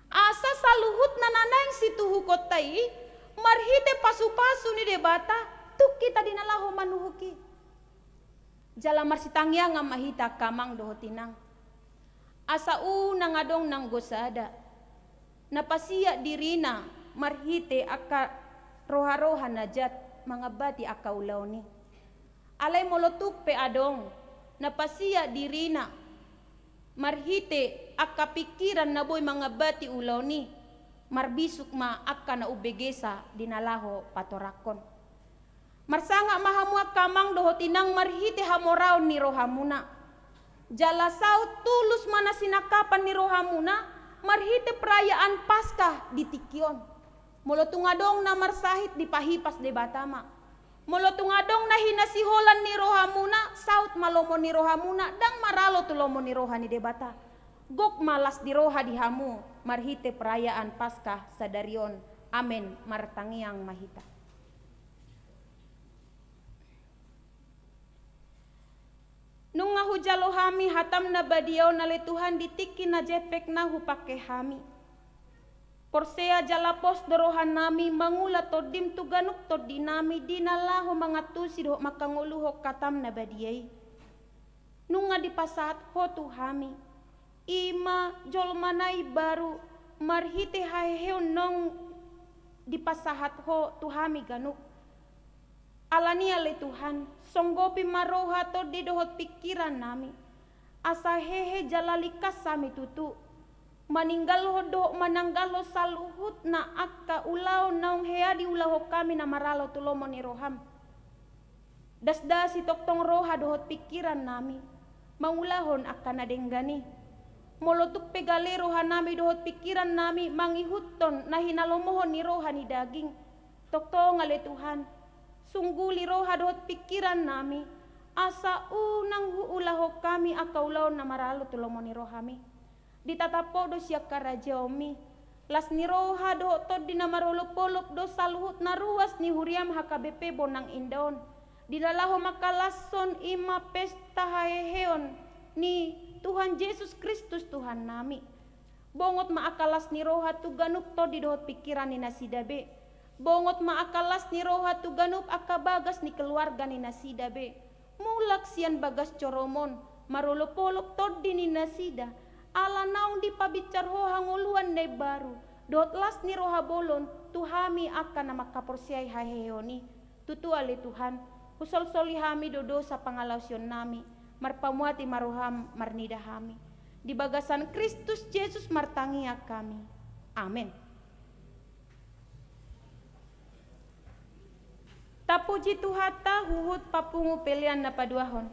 Asa saluhut na nanang si tuhu kotai marhite pasu-pasu ni debata tu kita dinalaho manuhuki. Jala marsitangya nga mahita kamang dohotinang. Asa unang adong nang gosada. Napasiya dirina marhite aka roha-roha najat mga bati aka ulaw ni. Alay molotuk pe adong napasiya dirina marhite akka pikiran na boy mga bati ulaw ni marbisuk ma akka na ubegesa dinalaho patorakon. Marsanga mahamua kamang dohotinang marhite hamoraw ni rohamuna. Jala saut tulus mana sinakapan ni rohamuna marhite perayaan Paskah di Tikyon. Molotungadong na marsahit di pahipas de Batama. Molotungadong na hinasiholan ni rohamuna saut malomo ni rohamuna dang maralo tulomo ni roha ni debata. Gok malas di roha di hamu marhite perayaan Paskah sadarion Amen. Martangiang mahita. Nung ngahujalo hami hatam na badiyaw na le Tuhan ditiki na jepek na hupake hami. Porsea jalapos dorohan nami mangula to dim tu ganuk to dinami dinalaho mga tusid ho makanguluho katam na badiyay. Nung nga dipasat ho tu hami. Ima jolmanay baru marhite hahew nong dipasahat ho tu hami ganuk. Alania le Tuhan, songgopi maroha to di dohot pikiran nami. Asa hehe jalalikas sami tutu. Maninggal ho do mananggal ho saluhut na akka ulaw naung hea di ulaho kami na maralo tulomo ni roham. Dasda si toktong roha dohot pikiran nami. Mangulahon akka nadenggani. Molotuk pegale roha nami dohot pikiran nami mangihuton na hinalomohon ni roha ni daging. Toktong ale Tuhan. Sungguli roha dohot pikiran nami asa unang huulaho kami akaulaw na maralo tulomo ni rohami ditatapo do siya karajaomi las ni roha dohot tod di na marulop-olop do saluhut na ruas ni huriam hakabepe bonang indon dinalaho makalason ima pesta haheheon ni Tuhan Yesus Kristus Tuhan nami bongot maakalas ni roha tu ganuk tod di dohot pikiran ni nasidabe bongot maakalas ni roha tu ganup akabagas ni keluarga ni nasida be. Mulak sian bagas coromon, marolopolok tod di ni nasida. Ala naung di pabicar ho hanguluan day baru. Dot las ni roha bolon, tuhami akan nama kaporsiay haheoni. Tutu ali Tuhan, husol soli hami dodo sa pangalausion nami. Marpamuati maruham marnida hami. Di bagasan Kristus Yesus martangia kami. Amin. Tapuji tuhata huhut papungu pelian na paduahon.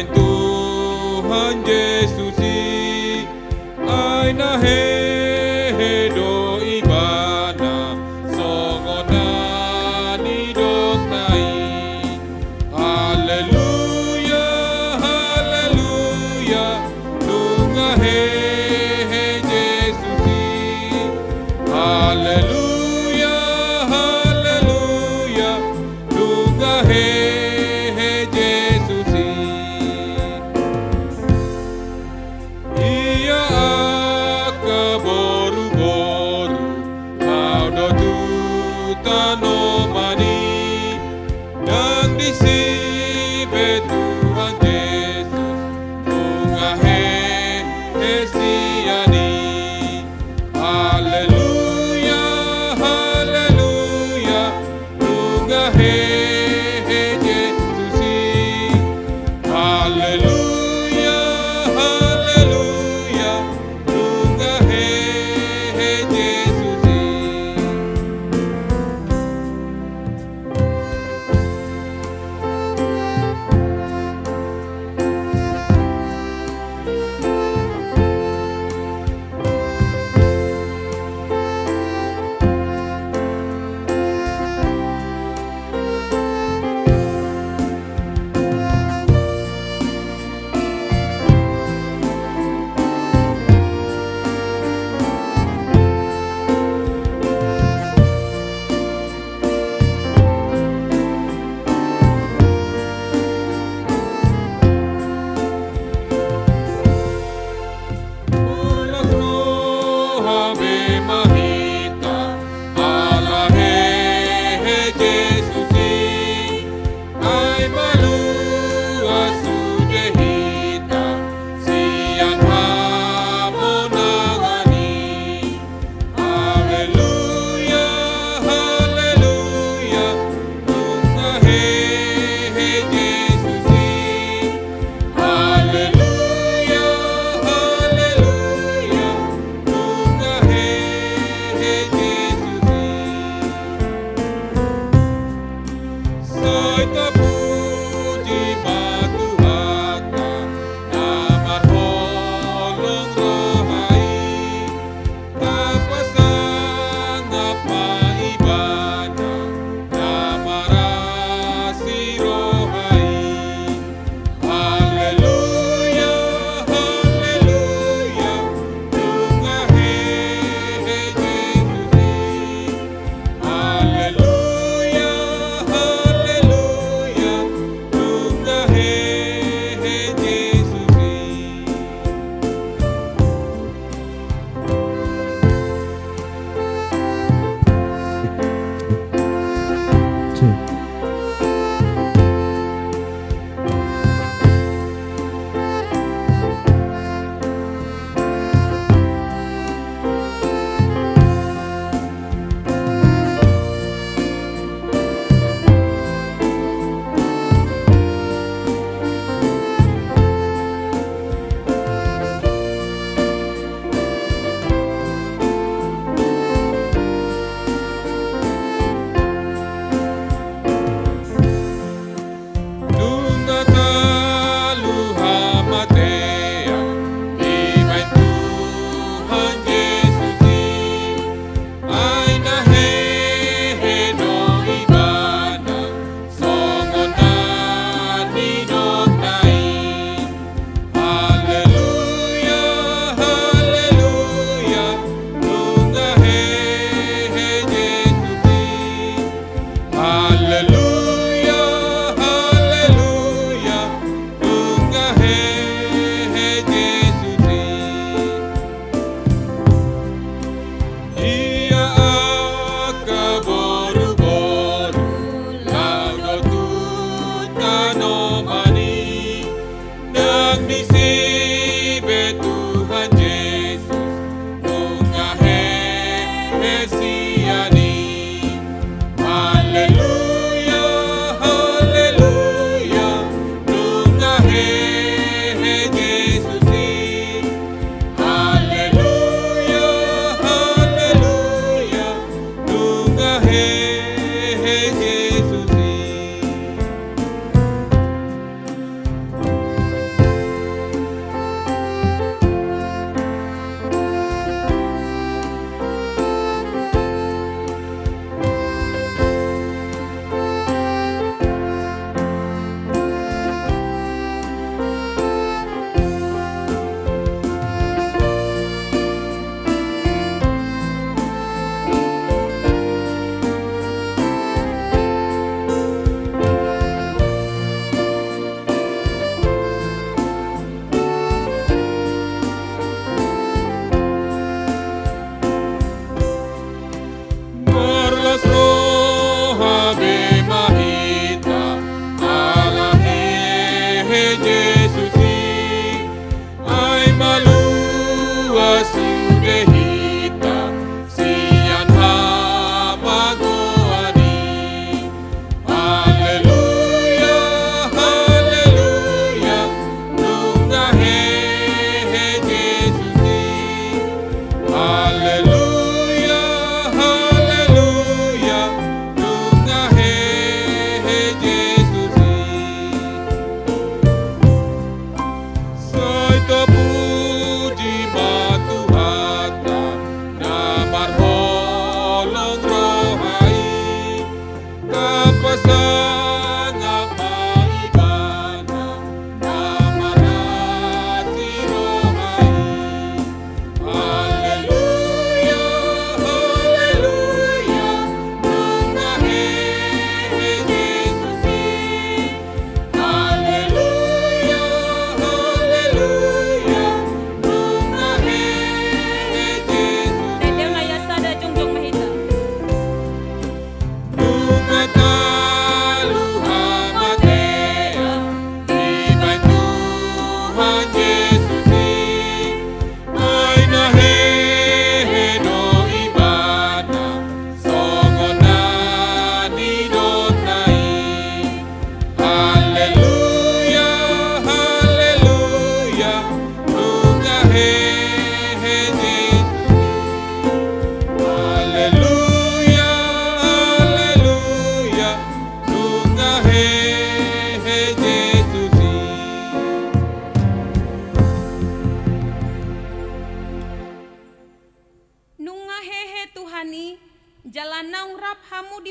Tuhan Yesus ay nahedo ibana songona ni doknai haleluya haleluya tungahehe Yesus haleluya haleluya tungahehe Yesus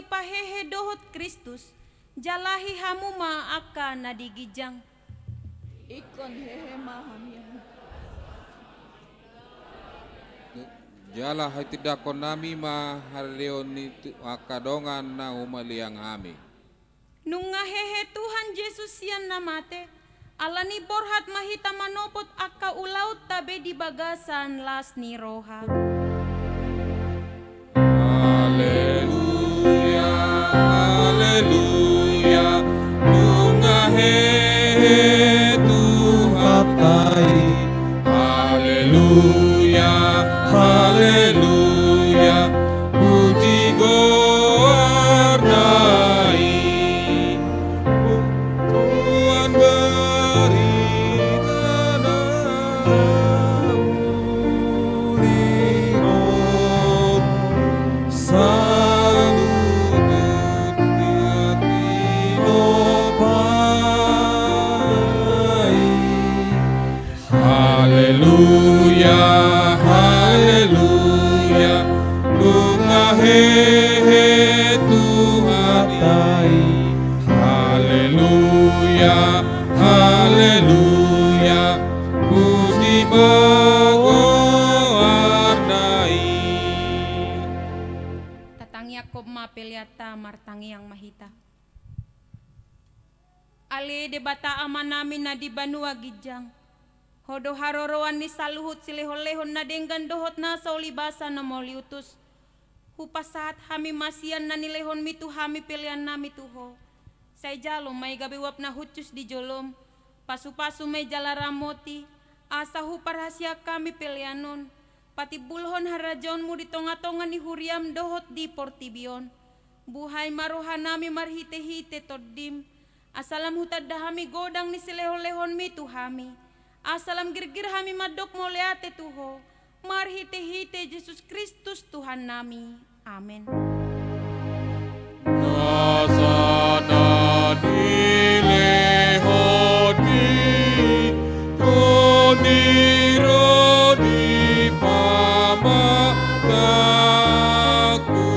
pahehe dohot Kristus, jalahi hamu ma aka nadigijang. Ikon hehe mahami. Jala haitidakon nami maharion itu akadongan na umaliang ami. Nung hehe Tuhan Yesus sian namate, alani borhat mahita manopot akka ulaut tabe di bagasan las ni roha. Haleluya, haleluya, nungahe Tuhan tai. Haleluya, haleluya, puji gornai. Tuhan berikan uliron, salutut tinopai. Haleluya, haleluya, nungahe Tuhan tai. Haleluya, haleluya, puji bagoarnai. Tatang Yakob mapelyata martangi yang mahita. Ale debata aman namin na di banua gijang. Hodo haroroan ni saluhut silehon-lehon na denggan dohot na sa ulibasa na moliutus. Hupasahat hami masian na nilehon mitu hami pilihan nami tuho. Say jalo may gabiwap na hutus di jolom. Pasu-pasu may jalaramoti. Asa hu parhasya kami pilihanon. Pati bulhon harajon mo di tonga-tonga ni huriam dohot di portibion. Buhay marohan nami marhite-hite toddim. Asalam hutad dahami godang ni silehon-lehon mitu hami. Asalam girgir hami madok moleate tuho. Marhite-hite Yesus Kristus Tuhan nami. Amin. Nasana dilehoni, tonironi pamataku.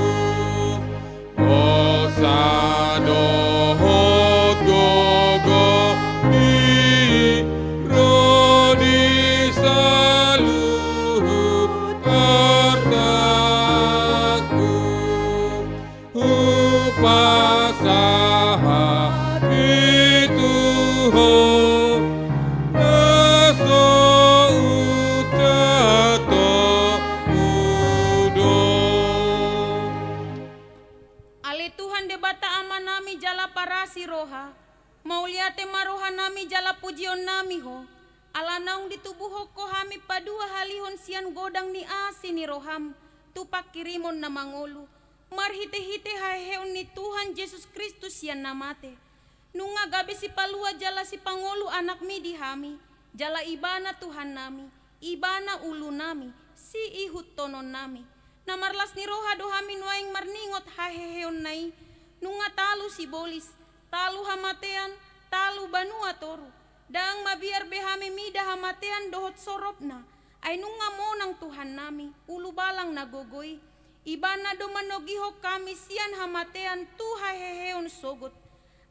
Osadohot gogo ni roni saluhut artaku. Upasaha itu ho naso utato udo. Ale Tuhan debata aman nami jala parasi roha. Mauliate maroha nami jala pujion nami ho. Ala naung ditubuh ko hami padua halihon sian godang ni asi ni roham. Tupak kirimon na mangolu. Marhite-hite haheon ni Tuhan Yesus Kristus sian namate. Nunga gabi si palua jala si pangolu anak mi di hami. Jala ibana Tuhan nami. Ibana ulu nami. Si ihut tonon nami. Namarlas ni roha dohami nuaing marningot haheheon nai. Nunga talu si bolis. Talu hamatean. Talu banua toru. Daang mabiar behami mida hamatean dohot soropna. Ay nunga monang Tuhan nami. Ulu balang nagogoy. Ibana do manogiho kami sian hamatean tu haheheon sogot.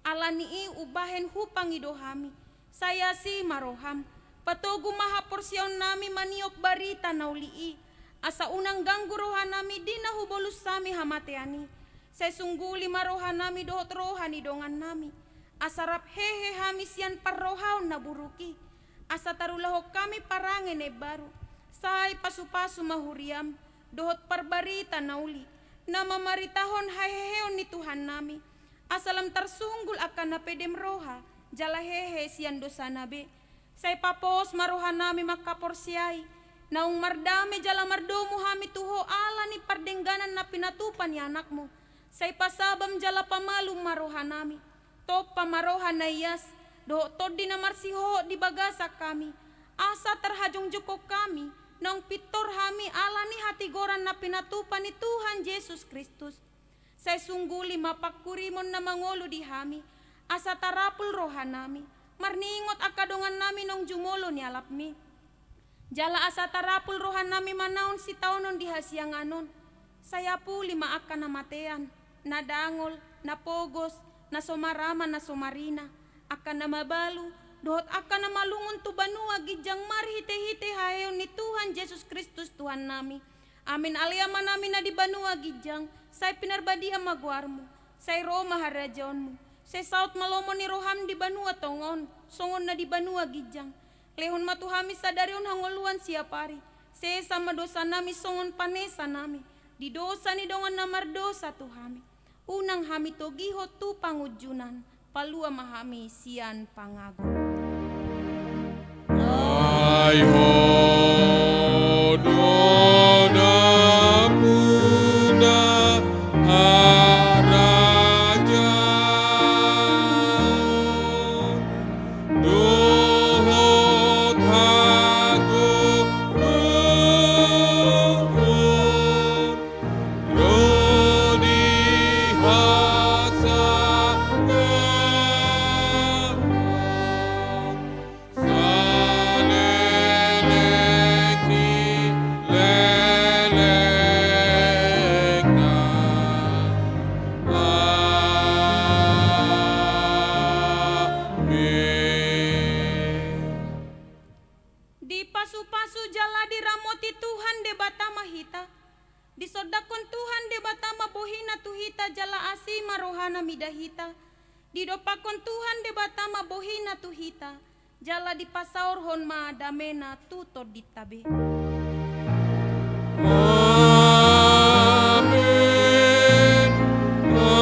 Alani ubahen hupangido hami. Saya si maroham. Patogu maha porsion nami maniok barita naulii. Asa unang ganggu roha nami dina hubolus sami hamateani. Saya sungguli maroha nami dohot rohani dongan nami. Asarap hehe hami sian parrohaon na buruki. Asa tarulaho kami parangene baru. Say pasu-pasu mahuriam. Dohot parbarita nauli. Na mamaritahon haheheon ni Tuhan nami. Asalam tersunggul akan napedem roha. Jala hehe sian dosa nabe. Say papos maroha nami makaporsiai. Naung mardame jala mardomu hami tuho ala ni pardengganan na pinatupan ni anakmu. Say pasabam jala pamalu maroha nami. Top pamaroha na iyas. Dohot todi na marsiho di bagasa kami. Asa terhajong joko kami. Nang pitor hami alani hati goran na pinatupan ni Tuhan Yesus Kristus. Say sungguli mapakkurimon na mangolo di hami. Asa tarapul roha nami. Marningot akadongan nami nong jumolo ni alapmi. Jala asa tarapul roha nami manaon si taonon di hasianganon. Saya puli maakan namatean. na dangol, na pogos, na somarama, na somarina, akan na mabalu, dohot akan na malungon tu banua gijang marhite-hite hayon ni Tuhan Yesus Kristus Tuhan nami. Amin aliaman namin na di banua gijang, say pinarbadia magwarmo, say Roma harajonmu, say saut malomo ni roham di banua tongon, songon na di banua gijang. Lehon matuhami sadarion hangoluan siapari, say sama dosa nami songon panesa nami, di dosa ni dongan namar dosa tuhami. Unang hami togiho tu pangujunan, palua mahami sian pangago. Ayho dona puna haraja dohot hago rodi hasa Di pasu-pasu jala diramoti Tuhan de batama hita. Di sodakon Tuhan de batama bohina tuhita jala asima rohana midahita. Di dopakon Tuhan de batama bohina tuhita. Jala di pasaur hon ma damena tuto ditabe. Amin. Amin.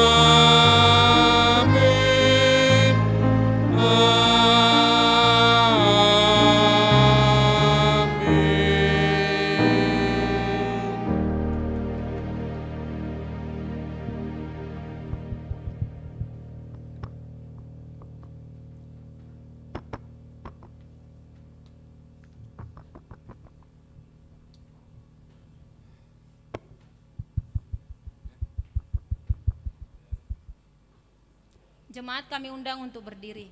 Jemaat kami undang untuk berdiri.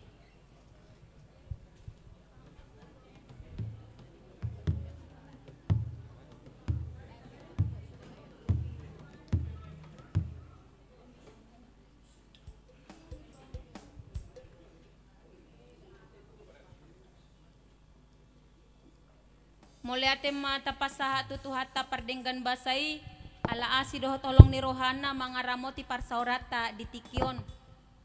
Muliate mata pasaha tutuhata pardenggan basai ala asi doho tolong ni rohana mangaramoti parsaurata di tikion.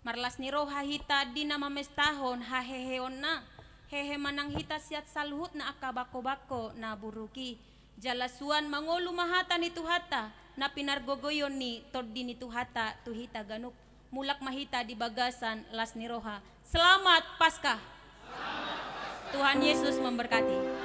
Marlas ni roha hita di nama mestahon haheheon na hehe manang hita siat saluhut na akabako-bako na buruki jalasuan mangolu mahata ni tuhata na pinargogoyon ni tordi ni tuhata tuhita ganuk mulak mahita di bagasan las ni roha. Selamat Paskah. Tuhan Yesus memberkati.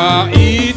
Ia